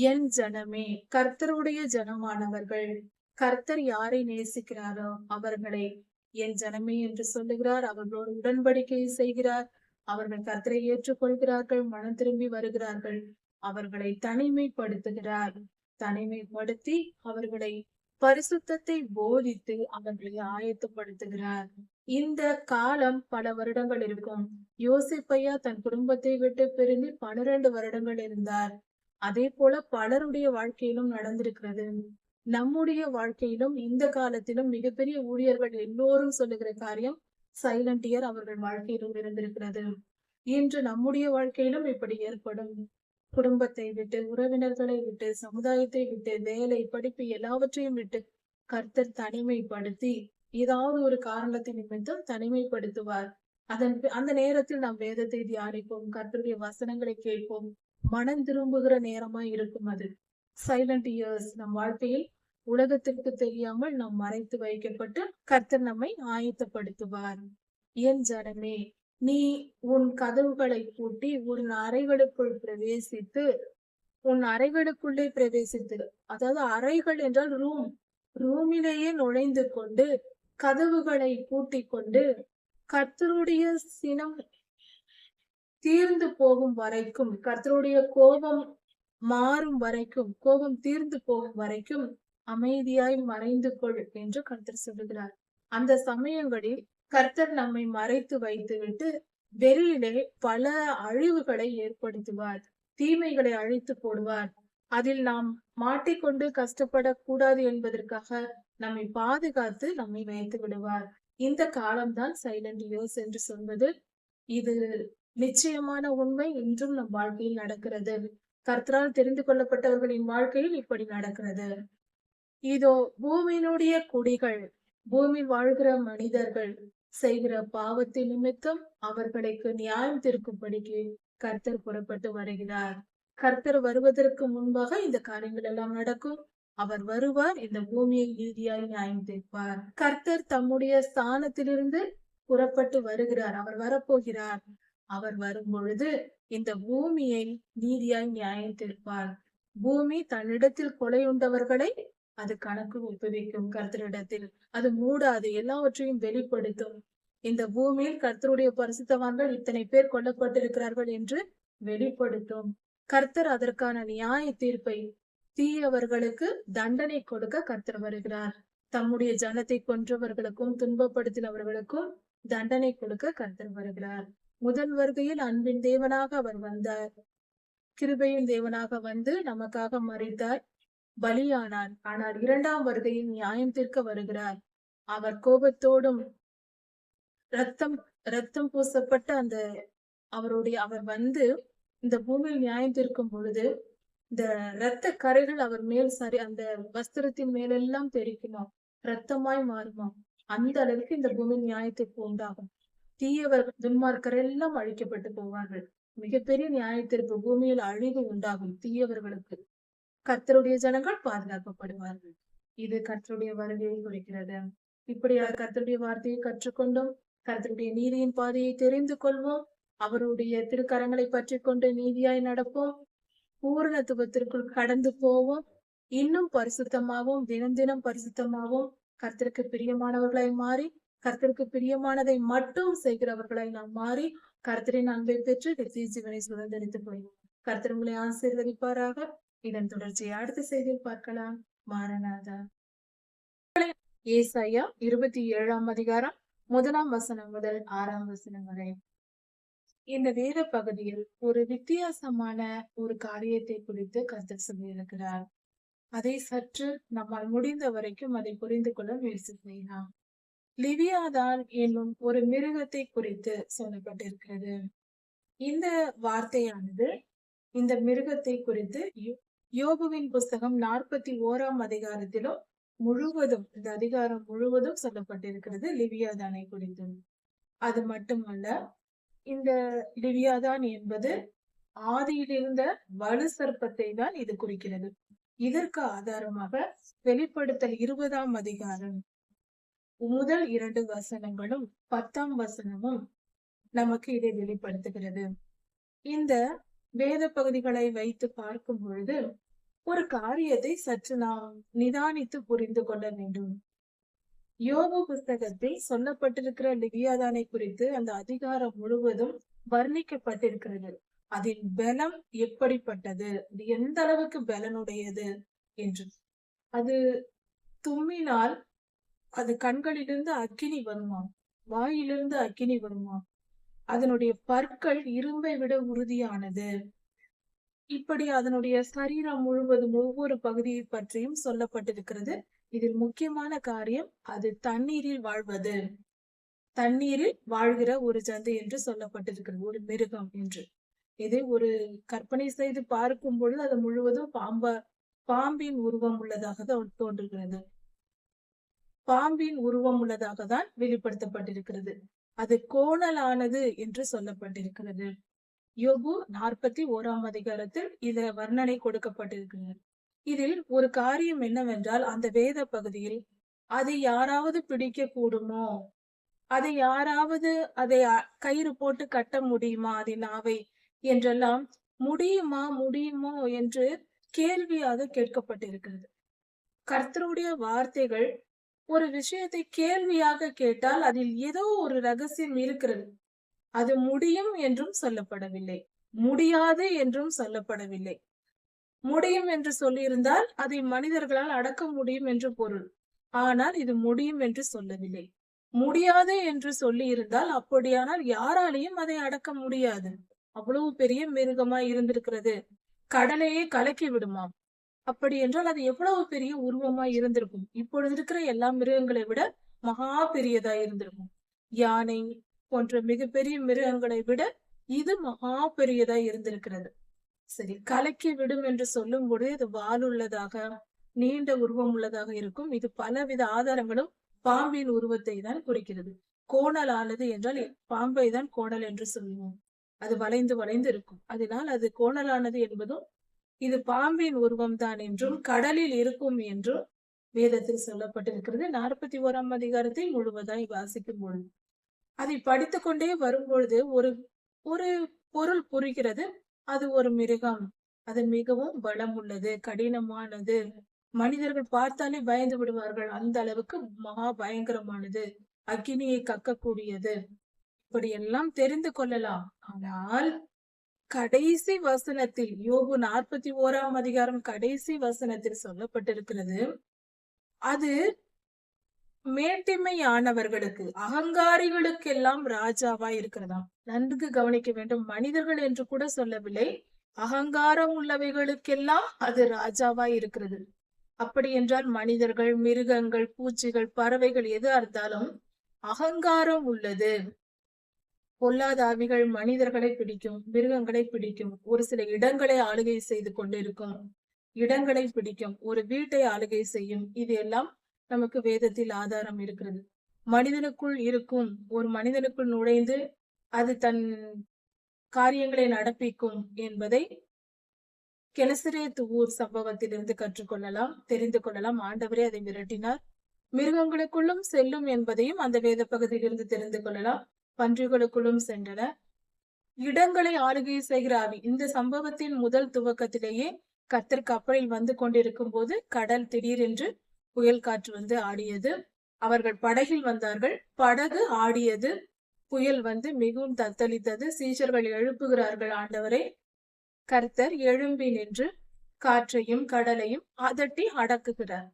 என் ஜனமே, கர்த்தருடைய ஜனமானவர்கள், கர்த்தர் யாரை நேசிக்கிறாரோ அவர்களை என் ஜனமே என்று சொல்லுகிறார். அவர்களோடு உடன்படிக்கை செய்கிறார். அவர்கள் கர்த்தரை ஏற்றுக்கொள்கிறார்கள், மனம் திரும்பி வருகிறார்கள். அவர்களை தனிமைப்படுத்துகிறார். தனிமைப்படுத்தி அவர்களை பரிசுத்தத்தை போதித்து அவர்களை ஆயத்தப்படுத்துகிறார். இந்த காலம் பல வருடங்கள் இருக்கும். யோசிப்பையா தன் குடும்பத்தை விட்டு பிரிந்து 12 வருடங்கள் இருந்தார். அதே போல பலருடைய வாழ்க்கையிலும் நடந்திருக்கிறது. நம்முடைய வாழ்க்கையிலும் இந்த காலத்திலும் மிகப்பெரிய ஊழியர்கள் எல்லோரும் சொல்லுகிற காரியம் சைலண்ட் இயர் அவர்கள் வாழ்க்கையிலும் இருந்திருக்கிறது. இன்று நம்முடைய வாழ்க்கையிலும் இப்படி ஏற்படும். குடும்பத்தை விட்டு, உறவினர்களை விட்டு, சமுதாயத்தை விட்டு, வேலை, படிப்பு எல்லாவற்றையும் விட்டு கர்த்தர் தனிமைப்படுத்தி ஏதாவது ஒரு காரணத்தின் நிமித்தம் தனிமைப்படுத்துவார். அந்த நேரத்தில் நாம் வேதத்தை தியானிப்போம், கர்த்தருடைய வசனங்களை கேட்போம். மனம் திரும்புகிற நேரமா இருக்கும் அது. சைலண்ட் இயர்ஸ் நம் வாழ்க்கையில் உலகத்திற்கு தெரியாமல் நாம் மறைத்து வைக்கப்பட்டு கர்த்தர் நம்மை ஆயத்தப்படுத்துவார். என் ஜனமே, நீ உன் கதவுகளை பூட்டி உன் அறைகளுக்குள் பிரவேசித்து, உன் அறைகளுக்குள்ளே பிரவேசித்து, அதாவது அறைகள் என்றால் ரூமிலேயே நுழைந்து கொண்டு கதவுகளை பூட்டி கொண்டு கர்த்தருடைய சினம் தீர்ந்து போகும் வரைக்கும், கர்த்தருடைய கோபம் மாறும் வரைக்கும், கோபம் தீர்ந்து போகும் வரைக்கும் அமைதியாய் மறைந்து கொள் என்று கர்த்தர் சொல்லுகிறார். அந்த சமயங்களில் கர்த்தர் நம்மை மறைத்து வைத்துவிட்டு வெளியிலே பல அழிவுகளை ஏற்படுத்துவார், தீமைகளை அழித்து போடுவார். அதில் நாம் மாட்டிக்கொண்டு கஷ்டப்படக்கூடாது என்பதற்காக நம்மை பாதுகாத்து நம்மை வைத்து விடுவார். இந்த காலம்தான் சைலண்ட் இயர்ஸ் என்று சொல்வது. இது நிச்சயமான உண்மை. இன்றும் நம் வாழ்க்கையில் நடக்கிறது. கர்த்தரால் தெரிந்து கொள்ளப்பட்டவர்களின் வாழ்க்கையில் இப்படி நடக்கிறது. இதோ பூமியினுடைய குடிகள், பூமியில் வாழ்கிற மனிதர்கள் செய்கிற பாவத்தின் நிமித்தம் அவர்களுக்கு நியாயம் தீர்க்கும்படிக்கு கர்த்தர் புறப்பட்டு வருகிறார். கர்த்தர் வருவதற்கு முன்பாக இந்த காரியங்கள் எல்லாம் நடக்கும். அவர் வருவார், இந்த பூமியை நீதியாய் நியாயம் தீர்ப்பார். கர்த்தர் தம்முடைய ஸ்தானத்திலிருந்து புறப்பட்டு வருகிறார். அவர் வரப்போகிறார். அவர் வரும் பொழுது இந்த பூமியை நீதியாய் நியாயம் தீர்ப்பார். பூமி தன்னிடத்தில் கொலையுண்டவர்களை அது கணக்கு ஒப்புவிக்கும் கர்த்தரிடத்தில். அது மூடாது, எல்லாவற்றையும் வெளிப்படுத்தும். இந்த பூமியில் கர்த்தருடைய பரிசுத்தவான்கள் இத்தனை பேர் கொல்லப்பட்டிருக்கிறார்கள் என்று வெளிப்படுத்தும். கர்த்தர் அதற்கான நியாய தீர்ப்பை, தீயவர்களுக்கு தண்டனை கொடுக்க கர்த்தர் வருகிறார். தம்முடைய ஜனத்தை கொன்றவர்களுக்கும் துன்பப்படுத்தினவர்களுக்கும் தண்டனை கொடுக்க கர்த்தர் வருகிறார். முதல் வருகையில் அன்பின் தேவனாக அவர் வந்தார். கிருபையின் தேவனாக வந்து நமக்காக மரித்தார், பலியானார். ஆனால் இரண்டாம் வருகையில் நியாயம் தீர்க்க வருகிறார். அவர் கோபத்தோடும் ரத்தம் பூசப்பட்ட அவர் வந்து இந்த பூமியில் நியாயம் தீர்க்கும் பொழுது இந்த இரத்த கரைகள் அவர் மேல் அந்த வஸ்திரத்தின் மேலெல்லாம் தெரிக்குமாம், ரத்தமாய் மாறுமாம். அந்த அளவுக்கு இந்த பூமியில் நியாயத்திற்கு உண்டாகும். தீயவர்கள் துன்மார்க்கர் எல்லாம் அழிக்கப்பட்டு போவார்கள். மிகப்பெரிய நியாயத்திற்கு பூமியில் அழிவு உண்டாகும் தீயவர்களுக்கு. கர்த்தருடைய ஜனங்கள் பாதுகாக்கப்படுவார்கள். இது கர்த்தருடைய வருகையை குறிக்கிறது. இப்படியாக கர்த்தருடைய வார்த்தையை கற்றுக்கொண்டோம். கர்த்தருடைய நீதியின் பாதையை தெரிந்து கொள்வோம். அவருடைய திருக்கரங்களை பற்றி கொண்டு நீதியாய் நடப்போம். பூரணத்துவத்திற்குள் கடந்து போவோம். இன்னும் பரிசுத்தமாகவும் தினம் தினம் பரிசுத்தமாகவும் கர்த்தருக்கு பிரியமானவர்களாய் மாறி, கர்த்தருக்கு பிரியமானதை மட்டும் செய்கிறவர்களாய் நாம் மாறி கர்த்தரின் அன்பை பெற்று நித்திய ஜீவனை சுதந்திரித்துக் கொள்வோம். கர்த்தர் உங்களை ஆசீர்வதிப்பாராக. இதன் தொடர்ச்சியை அடுத்த செய்தியில் பார்க்கலாம். மாரநாதா. ஏசாயா 27ஆம் அதிகாரம் 1ஆம் வசனம் முதல் 6ஆம் வசனம் வரை. இந்த வேத பகுதியில் ஒரு வித்தியாசமான ஒரு காரியத்தை குறித்து கர்த்தர் சொல்லியிருக்கிறார். அதை சற்று நம்மால் முடிந்த வரைக்கும் அதை புரிந்து கொள்ள முயற்சி செய்யலாம். லிவியாதான் என்னும் ஒரு மிருகத்தை குறித்து சொல்லப்பட்டிருக்கிறது. இந்த வார்த்தையானது இந்த மிருகத்தை குறித்து யோபுவின் புஸ்தகம் 41ஆம் அதிகாரத்திலும் முழுவதும், இந்த அதிகாரம் முழுவதும் சொல்லப்பட்டிருக்கிறது லிவியாதானை குறித்து. அது மட்டுமல்ல, இந்த லிவியாதான் என்பது ஆதியில் இருந்த வலு சர்ப்பத்தை தான் இது குறிக்கிறது. இதற்கு ஆதாரமாக வெளிப்படுத்தல் 20ஆம் அதிகாரம் முதல் 2 வசனங்களும் 10ஆம் வசனமும் நமக்கு இதை வெளிப்படுத்துகிறது. இந்த வேத பகுதிகளை வைத்து பார்க்கும் பொழுது ஒரு காரியத்தை சற்று நாம் நிதானித்து புரிந்து கொள்ள வேண்டும். யோபு புஸ்தகத்தில் சொல்லப்பட்டிருக்கிற லிவியாதானை குறித்து அந்த அதிகாரம் முழுவதும் வர்ணிக்கப்பட்டிருக்கிறது. அதில் பலம் எப்படிப்பட்டது, எந்த அளவுக்கு பலனுடையது என்று. அது தும்மினால் அது கண்களிலிருந்து அக்கினி வருமாம், வாயிலிருந்து அக்கினி வருமாம். அதனுடைய பற்கள் இரும்பை விட உறுதியானது. இப்படி அதனுடைய சரீரம் முழுவதும் ஒவ்வொரு பகுதியை பற்றியும் சொல்லப்பட்டிருக்கிறது. இதில் முக்கியமான காரியம், அது தண்ணீரில் வாழ்வது, தண்ணீரில் வாழ்கிற ஒரு ஜந்து என்று சொல்லப்பட்டிருக்கிறது, ஒரு மிருகம் என்று. இதை ஒரு கற்பனை செய்து பார்க்கும் பொழுது அது முழுவதும் பாம்பின் உருவம் உள்ளதாக தான் தோன்றுகிறது. பாம்பின் உருவம் உள்ளதாக தான் வெளிப்படுத்தப்பட்டிருக்கிறது. அது கோணலானது என்று சொல்லப்பட்டிருக்கிறது. யோபு 41ஆம் அதிகாரத்தில் இதுல வர்ணனை கொடுக்கப்பட்டிருக்கிறது. இதில் ஒரு காரியம் என்னவென்றால், அந்த வேத பகுதியில் அதை யாராவது பிடிக்க கூடுமோ, அதை யாராவது அதை கயிறு போட்டு கட்ட முடியுமா, அதன் நாவை என்றெல்லாம் முடியுமோ என்று கேள்வியாக கேட்கப்பட்டிருக்கிறது. கர்த்தருடைய வார்த்தைகள் ஒரு விஷயத்தை கேள்வியாக கேட்டால் அதில் ஏதோ ஒரு ரகசியம் இருக்கிறது. அது முடியும் என்றும் சொல்லப்படவில்லை, முடியாது என்றும் சொல்லப்படவில்லை. முடியும் என்று சொல்லியிருந்தால் அதை மனிதர்களால் அடக்க முடியும் என்று பொருள். ஆனால் இது முடியும் என்று சொல்லவில்லை. முடியாது என்று சொல்லி இருந்தால் அப்படியானால் யாராலையும் அதை அடக்க முடியாது. அவ்வளவு பெரிய மிருகமாய் இருந்திருக்கிறது. கடலையே கலக்கி விடுமாம். அப்படி என்றால் அது எவ்வளவு பெரிய உருவமாய் இருந்திருக்கும். இப்பொழுது இருக்கிற எல்லா மிருகங்களை விட மகா பெரியதா இருந்திருக்கும். யானை போன்ற மிகப்பெரிய மிருகங்களை விட இது மகா பெரியதா இருந்திருக்கிறது. சரி, கலக்கி விடும் என்று சொல்லும் பொழுது இது வால் உள்ளதாக, நீண்ட உருவம் உள்ளதாக இருக்கும். இது பலவித ஆதாரங்களும் பாம்பின் உருவத்தை தான் குறிக்கிறது. கோணல் ஆனது என்றால் பாம்பை தான் கோணல் என்று சொல்லுவோம். அது வளைந்து வளைந்து இருக்கும். அதனால் அது கோணலானது என்பதும் இது பாம்பின் உருவம் தான் என்றும் கடலில் இருக்கும் என்றும் வேதத்தில் சொல்லப்பட்டிருக்கிறது. 41ஆம் அதிகாரத்தை முழுவதாய் வாசிக்கும் பொழுது அதை படித்துக் கொண்டே வரும்பொழுது ஒரு ஒரு பொருள் புரிகிறது. அது ஒரு மிருகம், அது மிகவும் பலம் உள்ளது, கடினமானது, மனிதர்கள் பார்த்தாலே பயந்து விடுவார்கள், அந்த அளவுக்கு மகா பயங்கரமானது, அக்கினியை கக்கக்கூடியது, இப்படி எல்லாம் தெரிந்து கொள்ளலாம். ஆனால் கடைசி வசனத்தில், யோபு 41ஆம் அதிகாரம் கடைசி வசனத்தில் சொல்லப்பட்டிருக்கிறது, அது மேட்டிமையானவர்களுக்கு, அகங்காரிகளுக்கெல்லாம் ராஜாவா இருக்கிறதாம். நன்கு கவனிக்க வேண்டும். மனிதர்கள் என்று கூட சொல்லவில்லை, அகங்காரம் உள்ளவைகளுக்கெல்லாம் அது ராஜாவா இருக்கிறது. அப்படி என்றால் மனிதர்கள், மிருகங்கள், பூச்சிகள், பறவைகள் எது இருந்தாலும் அகங்காரம் உள்ளது. பொல்லாத ஆவிகள் மனிதர்களை பிடிக்கும், மிருகங்களை பிடிக்கும், ஒரு சில இடங்களை ஆளுகை செய்து கொண்டிருக்கும், இடங்களை பிடிக்கும், ஒரு வீட்டை ஆளுகை செய்யும். இது எல்லாம் நமக்கு வேதத்தில் ஆதாரம் இருக்கிறது. மனிதனுக்குள் இருக்கும், ஒரு மனிதனுக்குள் நுழைந்து அது தன் காரியங்களை நடப்பிக்கும் என்பதை கெனசரேத்து ஊர் சம்பவத்திலிருந்து கற்றுக்கொள்ளலாம், தெரிந்து கொள்ளலாம். ஆண்டவரே அதை விரட்டினார். மிருகங்களுக்குள்ளும் செல்லும் என்பதையும் அந்த வேத பகுதியிலிருந்து தெரிந்து கொள்ளலாம். பன்றிகளுக்குள்ளும் சென்றன. இடங்களை ஆளுகை செய்கிற ஆவி. இந்த சம்பவத்தின் முதல் துவக்கத்திலேயே கர்த்தர் கப்பலில் வந்து கொண்டிருக்கும் போது கடல் திடீரென்று புயல் காற்று வந்து ஆடியது. அவர்கள் படகில் வந்தார்கள், படகு ஆடியது, புயல் வந்து மிகவும் தத்தளித்தது. சீஷர்கள் எழுப்புகிறார்கள் ஆண்டவரை. கர்த்தர் எழும்பி நின்று காற்றையும் கடலையும் அதட்டி அடக்குகிறார்.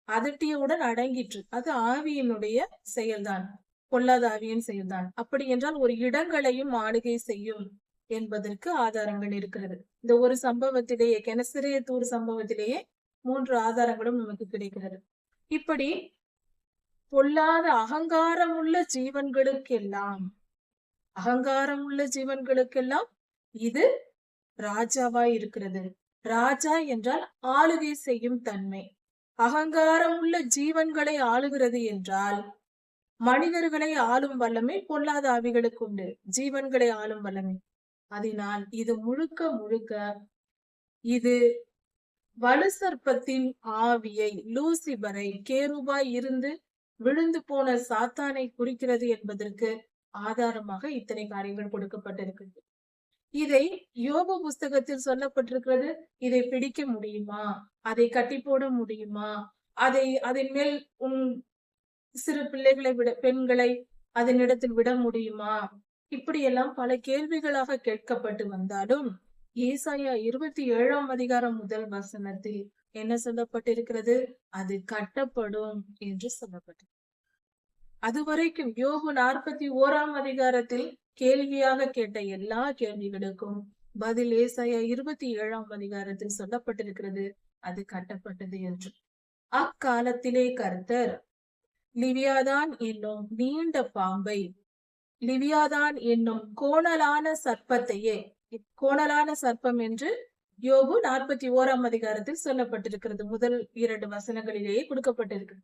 அதட்டியவுடன் அடங்கிற்று. அது ஆவியினுடைய செயல்தான், பொல்லாத ஆவியின் செயல்தான். அப்படி என்றால் ஒரு இடங்களையும் ஆளுகை செய்யும் என்பதற்கு ஆதாரங்கள் இருக்கிறது. இந்த ஒரு சம்பவத்திலேயே, கெனசரேத்தூர் சம்பவத்திலேயே 3 ஆதாரங்களும் நமக்கு கிடைக்கிறது. இப்படி பொல்லாத அகங்காரம் உள்ள ஜீவன்களுக்கெல்லாம், அகங்காரம் உள்ள ஜீவன்களுக்கெல்லாம் இது ராஜாவாய் இருக்கிறது. ராஜா என்றால் ஆளுகை செய்யும் தன்மை. அகங்காரம் உள்ள ஜீவன்களை ஆளுகிறது என்றால் மனிதர்களை ஆளும் வல்லமை பொல்லாத ஆவிகளுக்கு உண்டு, ஜீவன்களை ஆளும் வல்லமை. அதனால் இது முழுக்க முழுக்க இது வலு சர்ப்பத்தின் ஆவியை, லூசிபரை, கேருபாய் இருந்து விழுந்து போன சாத்தானை குறிக்கிறது என்பதற்கு ஆதாரமாக இத்தனை காரியங்கள் கொடுக்கப்பட்டிருக்கிறது. இதை யோபு புஸ்தகத்தில் சொல்லப்பட்டிருக்கிறது. இதை பிடிக்க முடியுமா? அதை கட்டி போட முடியுமா? அதன் மேல் உன் சிறு பிள்ளைகளை விட, பெண்களை அதனிடத்தில் விட முடியுமா? இப்படியெல்லாம் பல கேள்விகளாக கேட்கப்பட்டு வந்தாலும் ஏசாயா 27ஆம் அதிகாரம் முதல் வசனத்தில் என்ன சொல்லப்பட்டிருக்கிறது? அது கட்டப்படும் என்று சொல்லப்பட்டது. அதுவரைக்கும் யோபு 41ஆம் அதிகாரத்தில் கேள்வியாக கேட்ட எல்லா கேள்விகளுக்கும் பதில் ஏசாயா 27ஆம் அதிகாரத்தில் சொல்லப்பட்டிருக்கிறது, அது கட்டப்பட்டது என்று. அக்காலத்திலே கர்த்தர் லிவியாதான் என்னும் நீண்ட பாம்பை, லிவியாதான் என்னும் கோணலான சர்ப்பத்தையே, கோணலான சர்ப்பம் என்று யோபு 41ஆம் அதிகாரத்தில் சொல்லப்பட்டிருக்கிறது. முதல் 2 வசனங்களிலேயே கொடுக்கப்பட்டிருக்கு.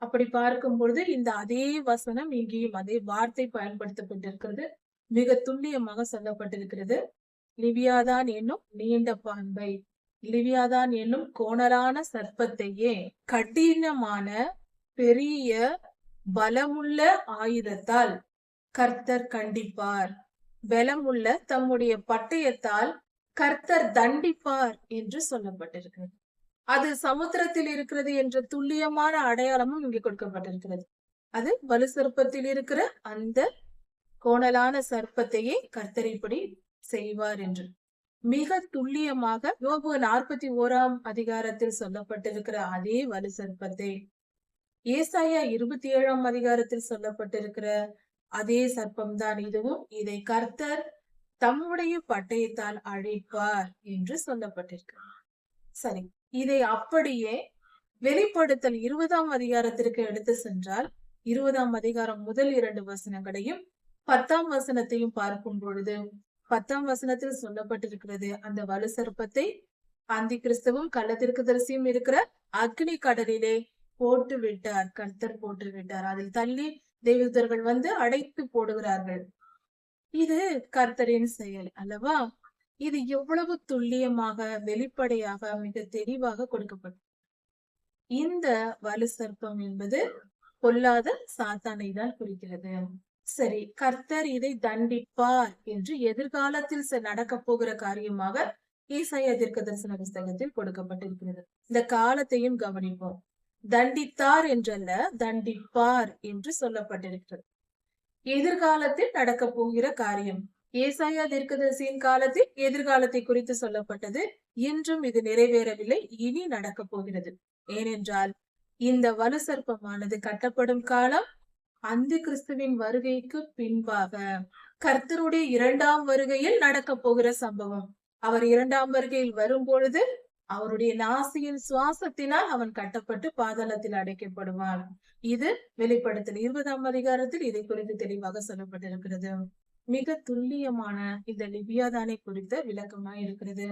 அப்படி பார்க்கும் பொழுது இந்த அதே வசனம் இங்கேயும் அதே வார்த்தை பயன்படுத்தப்பட்டிருக்கிறது. மிக துல்லியமாக சொல்லப்பட்டிருக்கிறது. லிவியாதான் என்னும் நீண்ட பாம்பை, லிவியாதான் என்னும் கோணலான சர்ப்பத்தையே கடினமான பெரிய பலமுள்ள ஆயுதத்தால் கர்த்தர் கண்டிப்பார், பலமுள்ள தம்முடைய பட்டயத்தால் கர்த்தர் தண்டிப்பார் என்று சொல்லப்பட்டிருக்கிறது. அது சமுத்திரத்தில் இருக்கிறது என்ற துல்லியமான அடையாளமும் இங்கே கொடுக்கப்பட்டிருக்கிறது. அது வலு சர்ப்பத்தில் இருக்கிற அந்த கோணலான சர்ப்பத்தையே கர்த்தர் இப்படி செய்வார் என்று மிக துல்லியமாக யோபு 41ஆம் அதிகாரத்தில் சொல்லப்பட்டிருக்கிற அதே வலு சர்ப்பத்தை ஏசாயா 27ஆம் அதிகாரத்தில் சொல்லப்பட்டிருக்கிற அதே சர்ப்பம் தான் இதுவும். இதை கர்த்தர் தம்முடைய பட்டயத்தால் அழிப்பார் என்று சொல்லப்பட்டிருக்கிறார். சரி, இதை அப்படியே வெளிப்படுத்தல் 20ஆம் அதிகாரத்திற்கு எடுத்து சென்றால் 20ஆம் அதிகாரம் முதல் 2 வசனங்களையும் 10ஆம் வசனத்தையும் பார்க்கும் பொழுது 10ஆம் வசனத்தில் சொல்லப்பட்டிருக்கிறது. அந்த வலு சர்ப்பத்தை அந்தி கிறிஸ்துவும் கள்ள தீர்க்கதரிசியும் இருக்கிற அக்னி கடலிலே போட்டு விட்டார். கர்த்தர் போட்டு விட்டார். அதில் தள்ளி தேவதூதர்கள் வந்து அடைத்து போடுகிறார்கள். இது கர்த்தரின் செயல் அல்லவா? இது எவ்வளவு துல்லியமாக, வெளிப்படையாக, மிக தெளிவாக கொடுக்கப்படும். இந்த வலு சர்ப்பம் என்பது பொல்லாத சாத்தானை தான் குறிக்கிறது. சரி, கர்த்தர் இதை தண்டிப்பார் என்று எதிர்காலத்தில் நடக்க போகிற காரியமாக ஏசாயா தீர்க்கதரிசன புஸ்தகத்தில் கொடுக்கப்பட்டிருக்கிறது. இந்த காலத்தையும் கவனிப்போம். தண்டித்தார் என்றல்ல, தண்டிப்பார் என்று சொல்லப்பட்டிருக்கிறது. எதிர்காலத்தில் நடக்க போகிற காரியம். ஏசாயா தீர்க்கதரிசியின் காலத்தில் எதிர்காலத்தை குறித்து சொல்லப்பட்டது. இன்றும் இது நிறைவேறவில்லை, இனி நடக்க போகிறது. ஏனென்றால் இந்த வலு சர்ப்பமானது கட்டப்படும் காலம் அந்தி கிறிஸ்துவின் வருகைக்கு பின்பாக, கர்த்தருடைய 2ஆம் வருகையில் நடக்க போகிற சம்பவம். அவர் 2ஆம் வருகையில் வரும் பொழுது அவருடைய நாசியின் சுவாசத்தினால் அவன் கட்டப்பட்டு பாதாளத்தில் அடைக்கப்படுவான். இது வெளிப்படுத்தல் 20ஆம் அதிகாரத்தில் இதை குறித்து தெளிவாக சொல்லப்பட்டிருக்கிறது. மிக துல்லியமான இந்த லிபியாதானை குறித்த விளக்கமாய் இருக்கிறது.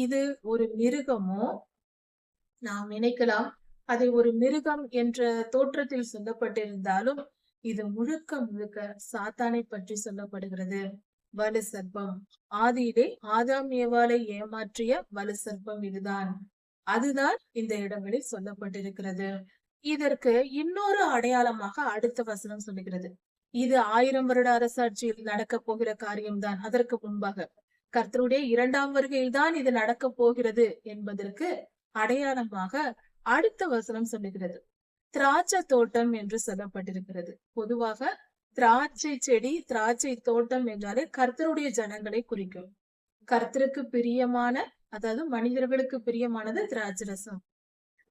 இது ஒரு மிருகமோ? நாம் நினைக்கலாம் அதை ஒரு மிருகம் என்ற தோற்றத்தில் சொல்லப்பட்டிருந்தாலும் இது முழுக்க முழுக்க சாத்தானை பற்றி சொல்லப்படுகிறது. வலு சர்ப்பம், ஆதியிலே ஆதாம் ஏவாளை ஏமாற்றிய வலு சர்ப்பம் இதுதான். அதுதான் இந்த இடங்களில் சொல்லப்பட்டிருக்கிறது. இதற்கு இன்னொரு அடையாளமாக அடுத்த வசனம் சொல்லுகிறது. இது 1000 வருட அரசாட்சியில் நடக்க போகிற காரியம்தான். அதற்கு முன்பாக கர்த்தருடைய 2ஆம் வருகையில் தான் இது நடக்க போகிறது என்பதற்கு அடையாளமாக அடுத்த வசனம் சொல்லுகிறது. திராட்சை தோட்டம் என்று சொல்லப்பட்டிருக்கிறது. பொதுவாக திராட்சை செடி, திராட்சை தோட்டம் என்றாலே கர்த்தருடைய ஜனங்களை குறிக்கும். கர்த்தருக்கு பிரியமான, அதாவது மனிதர்களுக்கு பிரியமானது திராட்சை ரசம்.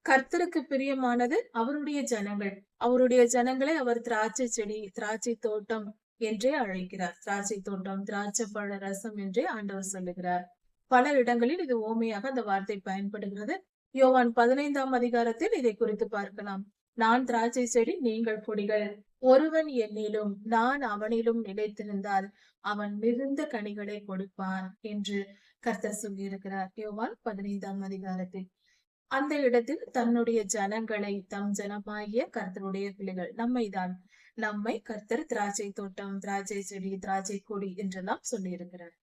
கர்த்தருக்கு பிரியமானது அவருடைய ஜனங்கள். அவருடைய ஜனங்களை அவர் திராட்சை செடி, திராட்சை தோட்டம் என்றே அழைக்கிறார். திராட்சை தோட்டம், திராட்சை பழ ரசம் என்றே ஆண்டவர் சொல்லுகிறார். பல இடங்களில் இது ஓமையாக அந்த வார்த்தை பயன்படுகிறது. யோவான் 15ஆம் அதிகாரத்தில் இதை குறித்து பார்க்கலாம். நான் திராட்சை செடி, நீங்கள் கொடிகள். ஒருவன் என்னிலும் நான் அவனிலும் நிலைத்திருந்தால் அவன் மிகுந்த கனிகளை கொடுப்பான் என்று கர்த்தர் சொல்லியிருக்கிறார். யோவான் 15ஆம் அதிகாரத்தில் அந்த இடத்தில் தன்னுடைய ஜனங்களை, தம் ஜனமாகிய கர்த்தருடைய பிள்ளைகள் நம்மை கர்த்தர் திராட்சை தோட்டம், திராட்சை செடி, திராட்சை கொடி என்றெல்லாம் சொல்லியிருக்கிறார்.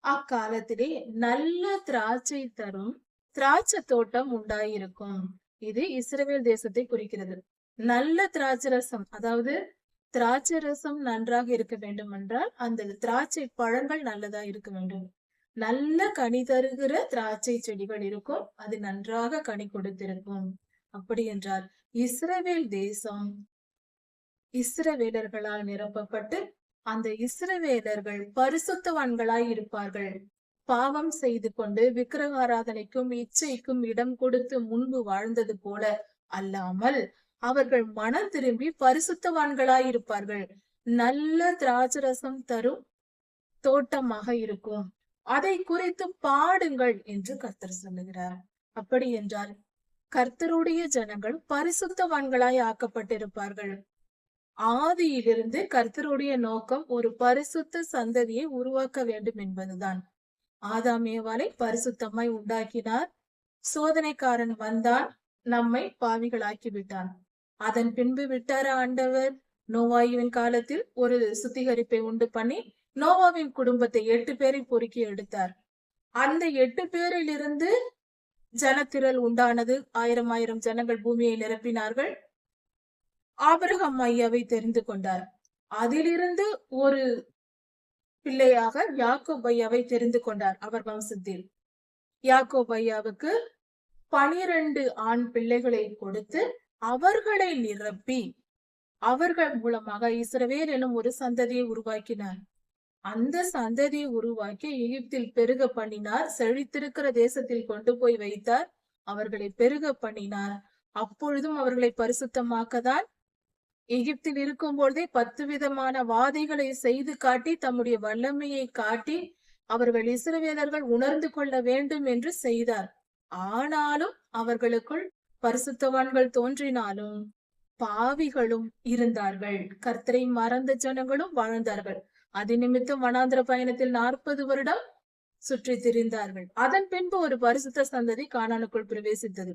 அக்காலத்திலே நல்ல திராட்சை தரும் திராட்சை தோட்டம் உண்டாயிருக்கும். இது இஸ்ரவேல் தேசத்தை குறிக்கிறது. நல்ல திராட்சை ரசம், அதாவது திராட்சை ரசம் நன்றாக இருக்க வேண்டும் என்றால் அந்த திராட்சை பழங்கள் நல்லதா இருக்க வேண்டும். நல்ல கனி தருகிற திராட்சை செடிகள் இருக்கும், அது நன்றாக கனி கொடுத்திருக்கும். அப்படி என்றால் இஸ்ரவேல் தேசம் இஸ்ரவேலர்களால் நிரப்பப்பட்டு அந்த இஸ்ரவேலர்கள் பரிசுத்தவான்களாய் இருப்பார்கள். பாவம் செய்து கொண்டு விக்கிரகாராதனைக்கும் இச்சைக்கும் இடம் கொடுத்து முன்பு வாழ்ந்தது போல அல்லாமல் அவர்கள் மனம் திரும்பி பரிசுத்தவான்களாய் இருப்பார்கள். நல்ல திராட்சரசம் தரும் தோட்டமாக இருக்கும். அதை குறித்து பாடுங்கள் என்று கர்த்தர் சொல்லுகிறார். அப்படி என்றால் கர்த்தருடைய ஜனங்கள் பரிசுத்தவான்களாய் ஆக்கப்பட்டிருப்பார்கள். ஆதியிலிருந்து கர்த்தருடைய நோக்கம் ஒரு பரிசுத்த சந்ததியை உருவாக்க வேண்டும் என்பதுதான். ஆதாம் ஏவாளை பரிசுத்தமாய் உண்டாக்கினார். சோதனைக்காரன் வந்தான், நம்மை பாவிகளாக்கி விட்டான். அதன் பின்பு விட்டார ஆண்டவர் நோவாயுவின் காலத்தில் ஒரு சுத்திகரிப்பை உண்டு பண்ணி நோவாவின் குடும்பத்தை 8 பேரை பொறுக்கி எடுத்தார். அந்த 8 பேரில் இருந்து ஜனத்திரள் உண்டானது. 1000 ஜனங்கள் பூமியை நிரப்பினார்கள். ஆபிரகாம் ஐயாவை தெரிந்து கொண்டார். அதிலிருந்து ஒரு பிள்ளையாக யாக்கோப் ஐயாவை தெரிந்து கொண்டார். அவர் வம்சத்தில் யாக்கோப் ஐயாவுக்கு 12 ஆண் பிள்ளைகளை கொடுத்து அவர்களை நிரப்பி அவர்கள் மூலமாக இஸ்ரவேல் எனும் ஒரு சந்ததியை உருவாக்கினார். அந்த சந்ததியை உருவாக்கி எகிப்தில் பெருக பண்ணினார். செழித்திருக்கிற தேசத்தில் கொண்டு போய் வைத்தார். அவர்களை பெருக பண்ணினார். அப்பொழுதும் அவர்களை பரிசுத்தமாக்கதான் எகிப்தில் இருக்கும் பொழுதே 10 விதமான வாதைகளை செய்து காட்டி தம்முடைய வல்லமையை காட்டி அவர்கள் இஸ்ரவேலர்கள் உணர்ந்து கொள்ள வேண்டும் என்று செய்தார். ஆனாலும் அவர்களுக்குள் பரிசுத்தவான்கள் தோன்றினாலும் பாவிகளும் இருந்தார்கள். கர்த்தரை மறந்த ஜனங்களும் வாழ்ந்தார்கள். அது நிமித்தம் வனாந்திர பயணத்தில் 40 வருடம் சுற்றி திரிந்தார்கள். அதன் பின்பு ஒரு பரிசுத்த சந்ததி கானானுக்குள் பிரவேசித்தது.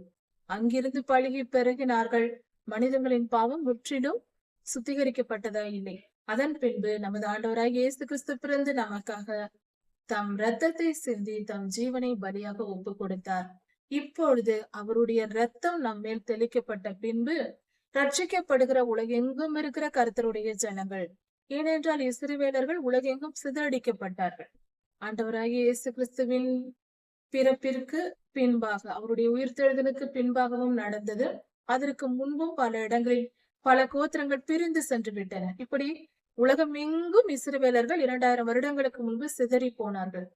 அங்கிருந்து பழுகி பெருகினார்கள். மனிதர்களின் பாவம் முற்றிலும் சுத்திகரிக்கப்பட்டதா இல்லை. அதன் பின்பு நமது ஆண்டவராய் இயேசு கிறிஸ்து பிறந்து நமக்காக தம் இரத்தத்தை சிந்தி தம் ஜீவனை பலியாக ஒப்பு கொடுத்தார். இப்பொழுது அவருடைய இரத்தம் நம்மேல் தெளிக்கப்பட்ட பின்பு ரட்சிக்கப்படுகிற உலகெங்கும் இருக்கிற கர்த்தருடைய ஜனங்கள், ஏனென்றால் இஸ்ரவேலர்கள் உலகெங்கும் சிதறடிக்கப்பட்டார்கள். ஆண்டவராகிய இயேசு கிறிஸ்துவின் பிறப்பிற்கு பின்பாக, அவருடைய உயிர்த்தெழுதலுக்கு பின்பாகவும் நடந்தது. அதற்கு முன்பும் பல இடங்களில் பல கோத்திரங்கள் பிரிந்து சென்று விட்டன. இப்படி உலகம் எங்கும் இஸ்ரவேலர்கள் 2000 வருடங்களுக்கு முன்பு சிதறி போனார்கள்.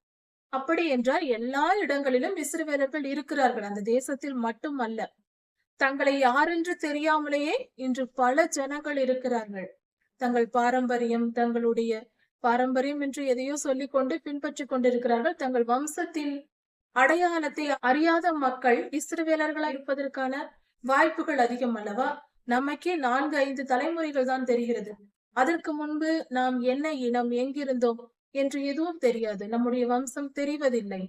அப்படி என்றால் எல்லா இடங்களிலும் இஸ்ரவேலர்கள் இருக்கிறார்கள், அந்த தேசத்தில் மட்டும் அல்ல. தங்களை யாரென்று தெரியாமலேயே இன்று பல ஜனங்கள் இருக்கிறார்கள். தங்கள் பாரம்பரியம், தங்களுடைய பாரம்பரியம் என்று எதையோ சொல்லிக் கொண்டு பின்பற்றி கொண்டிருக்கிறார்கள். தங்கள் வம்சத்தின் அடையாளத்தை அறியாத மக்கள் இஸ்ரவேலர்களா இருப்பதற்கான வாய்ப்புகள் அதிகம் அல்லவா? நமக்கே 4-5 தலைமுறைகள் தான் தெரிகிறது. அதற்கு முன்பு நாம் என்ன இனம், எங்கிருந்தோம் என்று எதுவும் தெரியாது. நம்முடைய வம்சம் தெரிவதில்லை.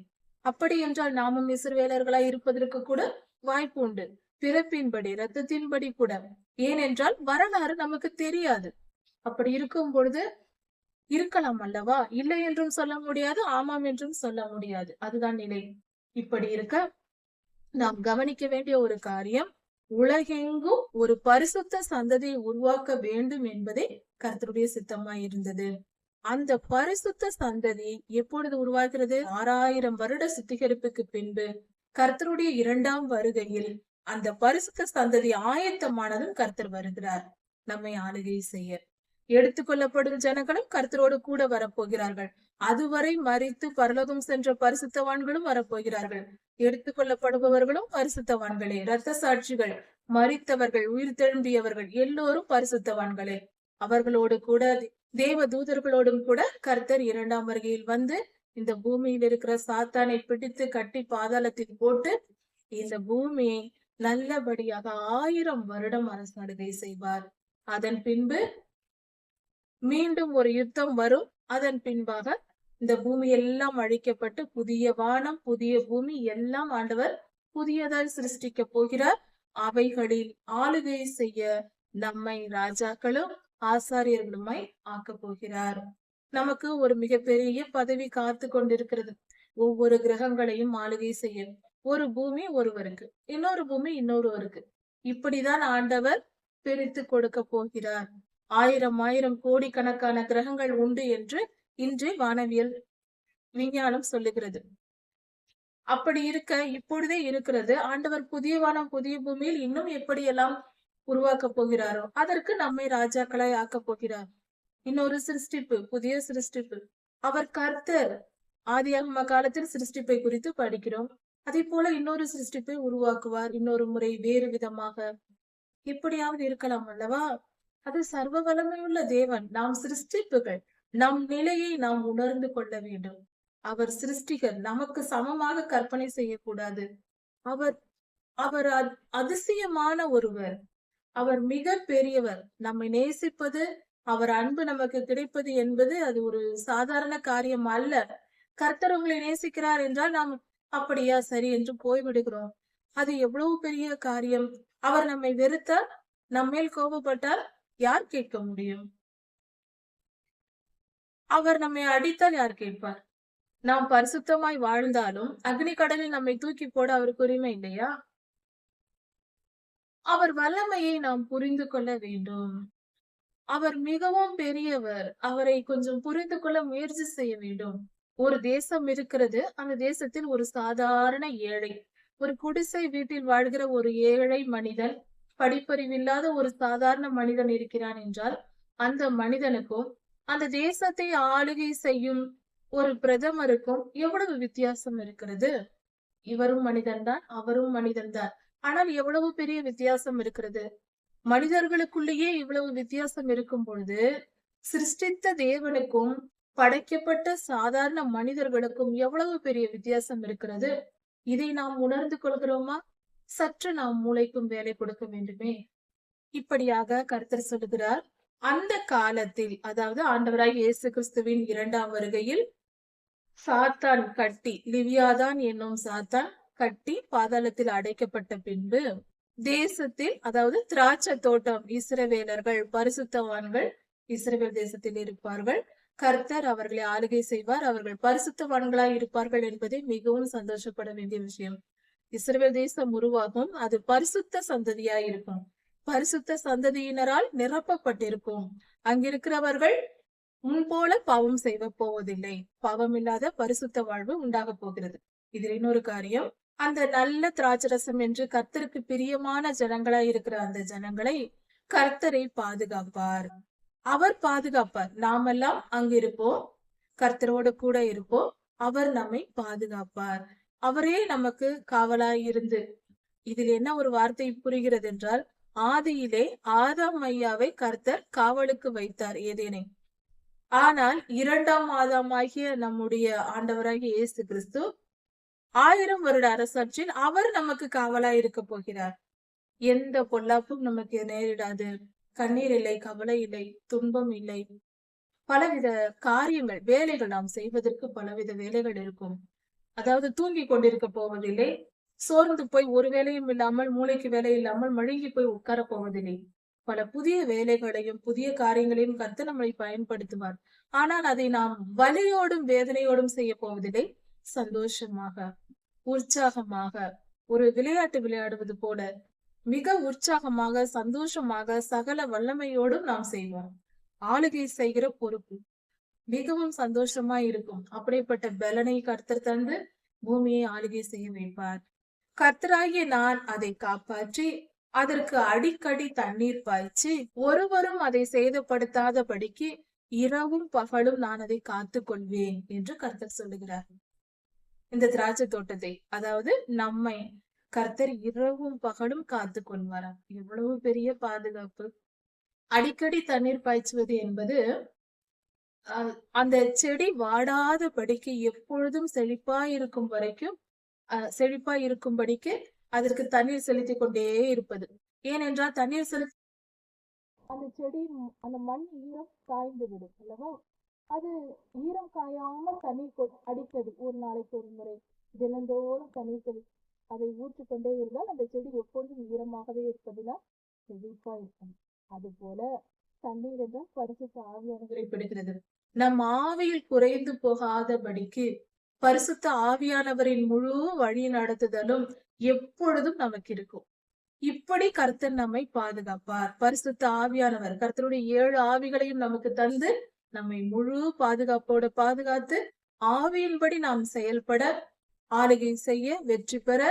அப்படி என்றால் நாமும் இஸ்ரவேலர்களாய் இருப்பதற்கு கூட வாய்ப்பு உண்டு, பிறப்பின்படி, இரத்தத்தின்படி கூட. ஏனென்றால் வரலாறு நமக்கு தெரியாது. அப்படி இருக்கும் பொழுது இருக்கலாம் அல்லவா? இல்லை என்றும் சொல்ல முடியாது, ஆமாம் என்றும் சொல்ல முடியாது. அதுதான் நிலை. இப்படி இருக்க நாம் கவனிக்க வேண்டிய ஒரு காரியம், உலகெங்கும் ஒரு பரிசுத்த சந்ததியை உருவாக்க வேண்டும் என்பதே கர்த்தருடைய சித்தமாய் இருந்தது. அந்த பரிசுத்த சந்ததி எப்பொழுது உருவாகிறது? 6000 வருட சுத்திகரிப்புக்கு பின்பு கர்த்தருடைய 2ஆம் வருகையில் அந்த பரிசுத்த சந்ததி ஆயத்தமானதும் கர்த்தர் வருகிறார் நம்மை ஆளுகை செய்ய. எடுத்துக்கொள்ளப்படும் ஜனங்களும் கர்த்தரோடு கூட வரப்போகிறார்கள். அதுவரை மரித்து பரலோகம் சென்ற பரிசுத்தவான்களும் வரப்போகிறார்கள். எடுத்துக்கொள்ளப்படுபவர்களும் பரிசுத்தவான்களே, இரத்த சாட்சிகள், மரித்தவர்கள், உயிர் தெழும்பியவர்கள் எல்லோரும் பரிசுத்தவான்களே. அவர்களோடு கூட தேவ தூதர்களோடும் கூட கர்த்தர் 2ஆம் வருகையில் வந்து இந்த பூமியில் இருக்கிற சாத்தானை பிடித்து கட்டி பாதாளத்தில் போட்டு இந்த பூமியை நல்லபடியாக 1000 வருடம் அரசாளுகை செய்வார். அதன் பின்பு மீண்டும் ஒரு யுத்தம் வரும். அதன் பின்பாக இந்த பூமி எல்லாம் அழிக்கப்பட்டு புதிய வானம், புதிய பூமி எல்லாம் ஆண்டவர் புதியதாய் சிருஷ்டிக்க போகிறார். அவைகளில் ஆளுகை செய்ய நம்மை ராஜாக்களும் ஆசாரியர்களுமாய் ஆக்க போகிறார். நமக்கு ஒரு மிகப்பெரிய பதவி காத்து கொண்டிருக்கிறது. ஒவ்வொரு கிரகங்களையும் ஆளுகை செய்ய. ஒரு பூமி ஒருவருக்கு, இன்னொரு பூமி இன்னொருவருக்கு. இப்படிதான் ஆண்டவர் பிரித்து கொடுக்க போகிறார். 1000 கோடிக்கணக்கான கிரகங்கள் உண்டு என்று இன்று வானவியல் விஞ்ஞானம் சொல்லுகிறது. அப்படி இருக்க இப்பொழுதே இருக்கிறது. ஆண்டவர் புதிய வானம் புதிய பூமியில் இன்னும் எப்படியெல்லாம் உருவாக்க போகிறாரோ அதற்கு நம்மை ராஜாக்களாய் ஆக்க போகிறார். இன்னொரு சிருஷ்டிப்பு, புதிய சிருஷ்டிப்பு. அவர் கர்த்தர். ஆதியாகம காலத்தில் சிருஷ்டிப்பை குறித்து படிக்கிறோம். அதே போல இன்னொரு சிருஷ்டிப்பை உருவாக்குவார், இன்னொரு முறை வேறு விதமாக. இப்படியாவது இருக்கலாம் அல்லவா? அது சர்வ வல்லமையுள்ள தேவன். நாம் சிருஷ்டிப்புகள். நம் நிலையை நாம் உணர்ந்து கொள்ள வேண்டும். அவர் சிருஷ்டிகர். நமக்கு சமமாக கற்பனை செய்யக்கூடாது. அவர் அவர் அதிசயமான ஒருவர். அவர் மிக பெரியவர். நம்மை நேசிப்பது, அவர் அன்பு நமக்கு கிடைப்பது என்பது அது ஒரு சாதாரண காரியம் அல்ல. கர்த்தர் உங்களை நேசிக்கிறார் என்றால் நாம் அப்படியா சரி என்று போய்விடுகிறோம். அது எவ்வளவு பெரிய காரியம். அவர் நம்மை வெறுத்தால், நம்மேல் கோபப்பட்டால் யார் கேட்க முடியும்? அவர் நம்மை அடித்தால் யார் கேட்பார்? நாம் பரிசுத்தமாய் வாழ்ந்தாலும் அக்னி கடலில் நம்மை தூக்கி போட அவருக்கு உரிமை இல்லையா? அவர் வல்லமையை நாம் புரிந்து கொள்ள வேண்டும். அவர் மிகவும் பெரியவர். அவரை கொஞ்சம் புரிந்து கொள்ள முயற்சி செய்ய வேண்டும். ஒரு தேசம் இருக்கிறது. அந்த தேசத்தில் ஒரு சாதாரண ஏழை, ஒரு குடிசை வீட்டில் வாழ்கிற ஒரு ஏழை மனிதன், படிப்பறிவில்லாத ஒரு சாதாரண மனிதன் இருக்கிறான் என்றால் அந்த மனிதனுக்கும் அந்த தேசத்தை ஆளுகை செய்யும் ஒரு பிரதமருக்கும் எவ்வளவு வித்தியாசம் இருக்கிறது? இவரும் மனிதன்தான், அவரும் மனிதன்தான். ஆனால் எவ்வளவு பெரிய வித்தியாசம் இருக்கிறது. மனிதர்களுக்குள்ளேயே இவ்வளவு வித்தியாசம் இருக்கும் பொழுது சிருஷ்டித்த தேவனுக்கும் படைக்கப்பட்ட சாதாரண மனிதர்களுக்கும் எவ்வளவு பெரிய வித்தியாசம் இருக்கிறது. இதை நாம் உணர்ந்து கொள்கிறோமா? சற்று நாம் மூளைக்கும் வேலை கொடுக்க வேண்டுமே. இப்படியாக கர்த்தர் சொல்லுகிறார், அந்த காலத்தில், அதாவது ஆண்டவராகிய இயேசு கிறிஸ்துவின் 2ஆம் வருகையில் சாத்தான் கட்டி, லிவியாதான் என்னும் சாத்தான் கட்டி பாதாளத்தில் அடைக்கப்பட்ட பின்பு, தேசத்தில், அதாவது திராட்சை தோட்டம், இஸ்ரவேலர்கள் பரிசுத்தவான்கள் இஸ்ரவேல் தேசத்தில் இருப்பார்கள். கர்த்தர் அவர்களை ஆளுகை செய்வார். அவர்கள் பரிசுத்தவான்களாய் இருப்பார்கள் என்பதே மிகவும் சந்தோஷப்பட வேண்டிய விஷயம். இஸ்ரவேல் தேசம் உருவாகும். அது பரிசுத்த சந்ததியாய் இருக்கும். பரிசுத்த சந்ததியினரால் நிரப்பப்பட்டிருக்கும். அங்கிருக்கிறவர்கள் முன்போல பாவம் செய்ய போவதில்லை. பாவம் இல்லாத பரிசுத்த வாழ்வு உண்டாக போகிறது. இதில் இன்னொரு காரியம், அந்த நல்ல திராட்சரசம் என்று கர்த்தருக்கு பிரியமான ஜனங்களாய் இருக்கிற அந்த ஜனங்களை கர்த்தரை பாதுகாப்பார். அவர் பாதுகாப்பார். நாமெல்லாம் அங்கு இருப்போம், கர்த்தரோடு கூட இருப்போம். அவர் நம்மை பாதுகாப்பார். அவரே நமக்கு காவலாய் இருந்து, இதில் என்ன ஒரு வார்த்தை புரிகிறது என்றால், ஆதியிலே ஆதாம் ஐயாவை கர்த்தர் காவலுக்கு வைத்தார் ஏதேனை. ஆனால் 2ஆம் ஆதாமாகிய நம்முடைய ஆண்டவராகிய இயேசு கிறிஸ்து 1000 வருட அரசாட்சியில் அவர் நமக்கு காவலாய் இருக்க போகிறார். எந்த பொல்லாப்பும் நமக்கு நேரிடாது. கண்ணீர் இல்லை, கவலை இல்லை, துன்பம் இல்லை. பலவித காரியங்கள், வேலைகள் நாம் செய்வதற்கு பலவித வேலைகள் இருக்கும். அதாவது தூங்கி கொண்டிருக்க போவதில்லை. சோர்ந்து போய் ஒரு வேலையும் இல்லாமல், மூளைக்கு வேலை இல்லாமல் மழுங்கி போய் உட்கார போவதில்லை. பல புதிய வேலைகளையும் புதிய காரியங்களையும் கர்த்தர் நம்மை பயன்படுத்துவார். ஆனால் அதை நாம் வலியோடும் வேதனையோடும் செய்ய போவதில்லை. சந்தோஷமாக, உற்சாகமாக, ஒரு விளையாட்டு விளையாடுவது போல மிக உற்சாகமாக, சந்தோஷமாக, சகல வல்லமையோடும் நாம் செய்வோம். ஆளுகை செய்கிற பொறுப்பு மிகவும் சந்தோஷமா இருக்கும். அப்படிப்பட்ட பலனை கர்த்தர் தந்து பூமியை ஆளுகை செய்ய வைப்பார். கர்த்தராகிய நான் அதை காப்பாற்றி அதற்கு அடிக்கடி தண்ணீர் பாய்ச்சி ஒருவரும் அதை சேதப்படுத்தாதபடிக்கு இரவும் பகலும் நான் அதை காத்து கொள்வேன் என்று கர்த்தர் சொல்லுகிறார். இந்த திராட்சை தோட்டத்தை, அதாவது நம்மை கர்த்தர் இரவும் பகலும் காத்து கொள்வாராம். எவ்வளவு பெரிய பாதுகாப்பு! அடிக்கடி தண்ணீர் பாய்ச்சுவது என்பது அந்த செடி வாடாதபடிக்கு எப்பொழுதும் செழிப்பாய் இருக்கும் வரைக்கும் செழிப்பாய் இருக்கும்படிக்கு அதற்கு தண்ணீர் செலுத்தி கொண்டே இருப்பது. ஏனென்றால் தண்ணீர் செலுத்தி அந்த செடி, அந்த மண் ஈரம் காய்ந்து விடும் அல்லவா? அது ஈரம் காயாமல் தண்ணீர் அடிக்கடி ஒரு நாளைக்கு ஒரு முறை தினந்தோறும் தண்ணீர் அதை ஊற்றிக்கொண்டே இருந்தால் அந்த செடி எப்பொழுதும் ஈரமாகவே இருப்பதினால் செழிப்பா இருக்கும். அது போல தண்ணீர் என்றால் பரிசுத்த ஆவியானவரை பிடிக்கிறது. நம் ஆவியில் குறைந்து போகாதபடிக்கு பரிசுத்த ஆவியானவரின் முழு வழி நடத்துதலும் எப்பொழுதும் நமக்கு இருக்கும். இப்படி கர்த்தர் நம்மை பாதுகாப்பார். பரிசுத்த ஆவியானவர் கர்த்தருடைய 7 ஆவிகளையும் நமக்கு தந்து நம்மை முழு பாதுகாப்போடு பாதுகாத்து ஆவியின்படி நாம் செயல்பட, ஆளுகை செய்ய, வெற்றி பெற,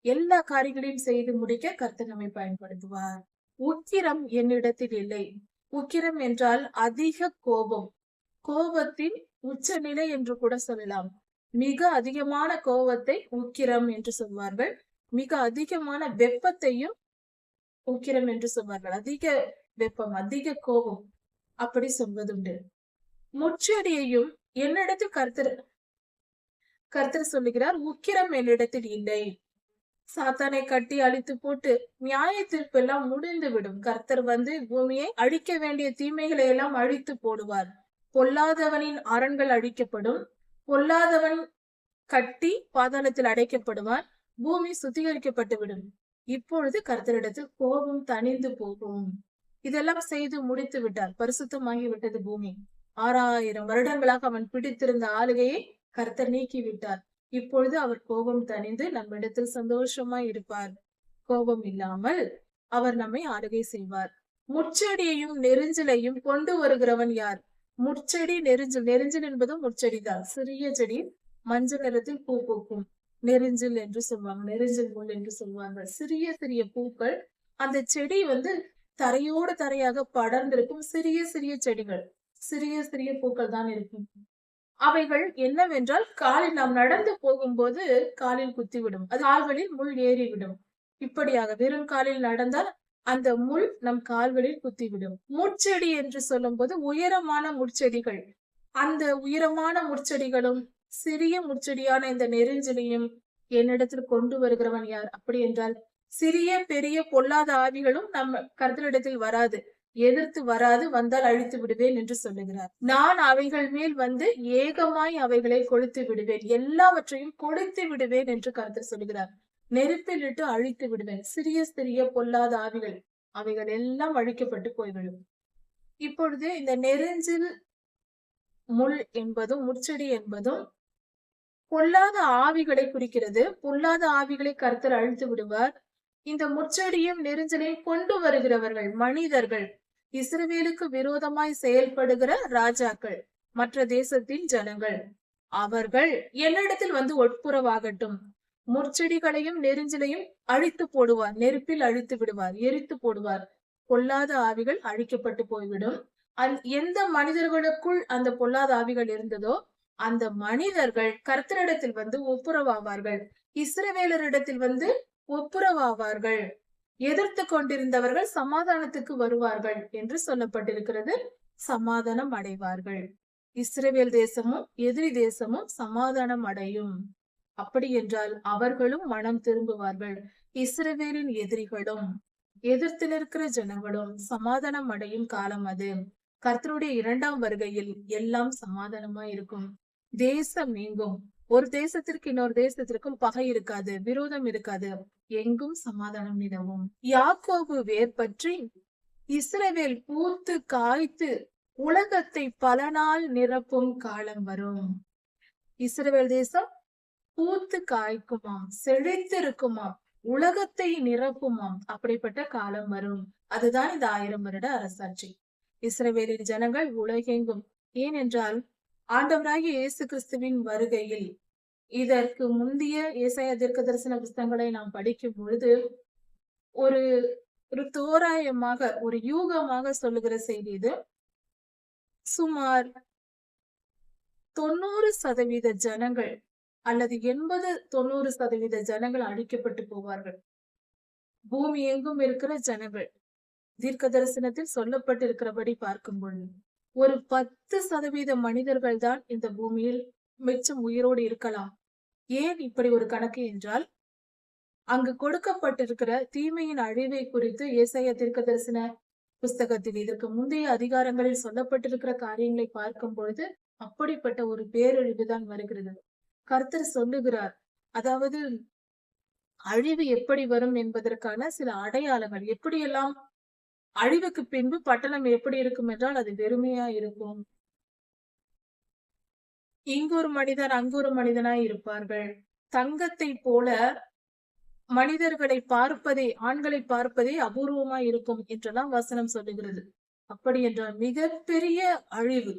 எல்லா காரியங்களையும் செய்து முடிக்க கர்த்தர் நம்மை பயன்படுத்துவார். உக்கிரம் என்னிடத்தில் இல்லை. உக்கிரம் என்றால் அதிக கோபம், கோபத்தின் உச்சநிலை என்று கூட சொல்லலாம். மிக அதிகமான கோபத்தை உக்கிரம் என்று சொல்வார்கள். மிக அதிகமான வெப்பத்தையும் உக்கிரம் என்று சொல்வார்கள். அதிக வெப்பம், அதிக கோபம், அப்படி சொல்வதுண்டு. முச்செடியையும் என்னிடத்தில் கர்த்தர் சொல்லுகிறார், உக்கிரம் என்னிடத்தில் இல்லை. சாத்தானை கட்டி அழித்து போட்டு நியாய தீர்ப்பு எல்லாம் முடிந்து விடும். கர்த்தர் வந்து பூமியை அழிக்க வேண்டிய தீமைகளை எல்லாம் அழித்து போடுவார். பொல்லாதவனின் அரண்கள் அழிக்கப்படும். பொல்லாதவன் கட்டி பாதாளத்தில் அடைக்கப்படுவான். பூமி சுத்திகரிக்கப்பட்டு விடும். இப்பொழுது கர்த்தரிடத்தில் கோபம் தணிந்து போகும். இதெல்லாம் செய்து முடித்து விட்டார். பரிசுத்தமாகி விட்டது பூமி. 6000 வருடங்களாக அவன் பிடித்திருந்த ஆளுகையை கர்த்தர் நீக்கி விட்டார். இப்பொழுது அவர் கோபம் தணிந்து நம்மிடத்தில் சந்தோஷமாய் இருப்பார். கோபம் இல்லாமல் அவர் நம்மை ஆளுகை செய்வார். முச்செடியையும் நெரிஞ்சலையும் கொண்டு வருகிறவன் யார்? முட்செடி, நெரிஞ்சல். நெரிஞ்சல் என்பதும் முட்செடிதான். சிறிய செடி, மஞ்சள் நிறத்தில் பூ பூக்கும். நெரிஞ்சல் என்று சொல்லுவாங்க, நெரிஞ்சல் முள் என்று சொல்லுவாங்க. சிறிய சிறிய பூக்கள். அந்த செடி வந்து தரையோடு தரையாக படர்ந்திருக்கும். சிறிய சிறிய செடிகள், சிறிய சிறிய பூக்கள் தான் இருக்கும். அவைகள் என்னவென்றால், காலில் நாம் நடந்து போகும்போது காலில் குத்திவிடும். அது கால்களில் முள் ஏறிவிடும். இப்படியாக வெறும் காலில் நடந்தால் அந்த முள் நம் கால்களில் குத்திவிடும். முட்செடி என்று சொல்லும் போது உயரமான முட்செடிகள். அந்த உயரமான முட்செடிகளும் சிறிய முட்செடியான இந்த நெருஞ்சலையும் என்னிடத்தில் கொண்டு வருகிறவன் யார்? அப்படி என்றால் சிறிய பெரிய பொல்லாத ஆவிகளும் நம்ம கர்த்தரிடத்தில் வராது. எதிர்த்து வராது, வந்தால் அழித்து விடுவேன் என்று சொல்லுகிறார். நான் அவைகள் மேல் வந்து ஏகமாய் அவைகளை கொளுத்து விடுவேன், எல்லாவற்றையும் கொளுத்து விடுவேன் என்று கர்த்தர் சொல்லுகிறார். நெருப்பில் இட்டு அழித்து விடுவேன். சிறிய சிறிய பொல்லாத ஆவிகள் அவைகள் எல்லாம் அழிக்கப்பட்டு போய்விடும். இப்பொழுது இந்த நெருஞ்சில் முள் என்பதும் முட்செடி என்பதும் பொல்லாத ஆவிகளை குறிக்கிறது. பொல்லாத ஆவிகளை கர்த்தர் அழித்து விடுவார். இந்த முட்செடியும் நெருஞ்சலையும் கொண்டு வருகிறவர்கள் மனிதர்கள், இஸ்ரவேலுக்கு விரோதமாய் செயல்படுகிற ராஜாக்கள், மற்ற தேசத்தின் ஜனங்கள், அவர்கள் என்னிடத்தில் வந்து ஒட்புறவாகட்டும். முட்செடிகளையும் நெருஞ்சலையும் அழித்து போடுவார், நெருப்பில் அழித்து விடுவார், எரித்து போடுவார். பொல்லாத ஆவிகள் அழிக்கப்பட்டு போய்விடும். எந்த மனிதர்களுக்குள் அந்த பொல்லாத ஆவிகள் இருந்ததோ அந்த மனிதர்கள் கர்த்தரிடத்தில் வந்து ஒப்புரவாவார்கள், இஸ்ரவேலரிடத்தில் வந்து ஒப்புரவாவார்கள். எதிர்த்து கொண்டிருந்தவர்கள் சமாதானத்துக்கு வருவார்கள் என்று சொல்லப்பட்டிருக்கிறது. சமாதானம் அடைவார்கள். இஸ்ரவேல் தேசமும் எதிரி தேசமும் சமாதானம் அடையும். அப்படி என்றால் அவர்களும் மனம் திரும்புவார்கள். இஸ்ரவேலின் எதிரிகளும் எதிர்த்து நிற்கிற ஜனங்களும் சமாதானம் அடையும் காலம் அது. கர்த்தருடைய இரண்டாம் வருகையில் எல்லாம் சமாதானமா இருக்கும். தேசம் நீங்கும். ஒரு தேசத்திற்கு இன்னொரு தேசத்திற்கும் பகை இருக்காது, விரோதம் இருக்காது. எங்கும் சமாதானம் நிலவும். யாக்கோபு வேர் பற்றி இஸ்ரவேல் பூத்து காய்த்து உலகத்தை பல நாள் நிரப்பும் காலம் வரும். இஸ்ரவேல் தேசம் பூத்து காய்க்குமாம், செழித்திருக்குமாம், உலகத்தை நிரப்புமாம். அப்படிப்பட்ட காலம் வரும். அதுதான் இந்த 1000 வருட அரசாட்சி. இஸ்ரவேலின் ஜனங்கள் உலகெங்கும், ஏனென்றால் ஆண்டவராகிய இயேசு கிறிஸ்துவின் வருகையில் இதற்கு முந்தைய ஏசாயா தீர்க்க தரிசன புஸ்தகங்களை நாம் படிக்கும் பொழுது ஒரு தோராயமாக, ஒரு யூகமாக சொல்லுகிற செய்தி இது. சுமார் 90% ஜனங்கள் அல்லது 80-90% ஜனங்கள் அழிக்கப்பட்டு போவார்கள். பூமி எங்கும் இருக்கிற ஜனங்கள் தீர்க்க தரிசனத்தில் சொல்லப்பட்டிருக்கிறபடி பார்க்கும் பொழுது ஒரு 10% மனிதர்கள் தான் இந்த பூமியில் மிச்சம் உயிரோடு இருக்கலாம். ஏன் இப்படி ஒரு கணக்கு என்றால், அங்கு கொடுக்கப்பட்டிருக்கிற தீமையின் அழிவை குறித்து ஏசாயா தீர்க்க தரிசன புஸ்தகத்தில் இதற்கு முந்தைய அதிகாரங்களில் சொல்லப்பட்டிருக்கிற காரியங்களை பார்க்கும் பொழுது அப்படிப்பட்ட ஒரு பேரழிவுதான் வருகிறது. கர்த்தர் சொல்லுகிறார், அதாவது அழிவு எப்படி வரும் என்பதற்கான சில அடையாளங்கள், எப்படியெல்லாம் அழிவுக்கு பின்பு பட்டணம் எப்படி இருக்கும் என்றால் அது வெறுமையா இருக்கும். இங்கு ஒரு மனிதர் அங்கு ஒரு மனிதனாய் இருப்பார்கள். தங்கத்தை போல மனிதர்களை பார்ப்பதே, ஆண்களை பார்ப்பதே அபூர்வமாய் இருக்கும் என்றெல்லாம் வசனம் சொல்லுகிறது. அப்படி என்றால் மிகப்பெரிய அழிவு.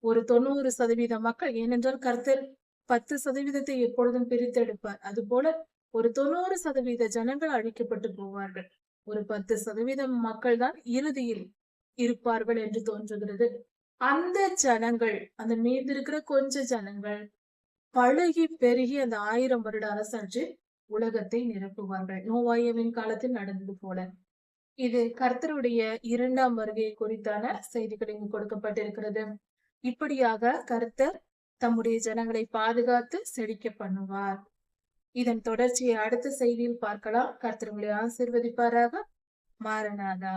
ஒரு 90% மக்கள், ஏனென்றால் கர்த்தர் 10% எப்பொழுதும் பிரித்தெடுப்பார். அது போல ஒரு 90% ஜனங்கள் அழிக்கப்பட்டு போவார்கள். ஒரு 10% மக்கள் தான் இறுதியில் இருப்பார்கள் என்று தோன்றுகிறது. அந்த ஜனங்கள், அந்த மீதிருக்கிற கொஞ்ச ஜனங்கள் பழகி பெருகி அந்த 1000 வருட அரசாட்சி உலகத்தை நிரப்புவார்கள். நோவாயாவின் காலத்தில் நடந்தது போல. இது கர்த்தருடைய இரண்டாம் வருகையை குறித்தான செய்திகள் இங்கு கொடுக்கப்பட்டிருக்கிறது. இப்படியாக கர்த்தர் தம்முடைய ஜனங்களை பாதுகாத்து செழிக்க பண்ணுவார். இதன் தொடர்ச்சியை அடுத்த செய்தியில் பார்க்கலாம். கர்த்தர் உங்களை ஆசீர்வதிப்பாராக. மாரநாதா.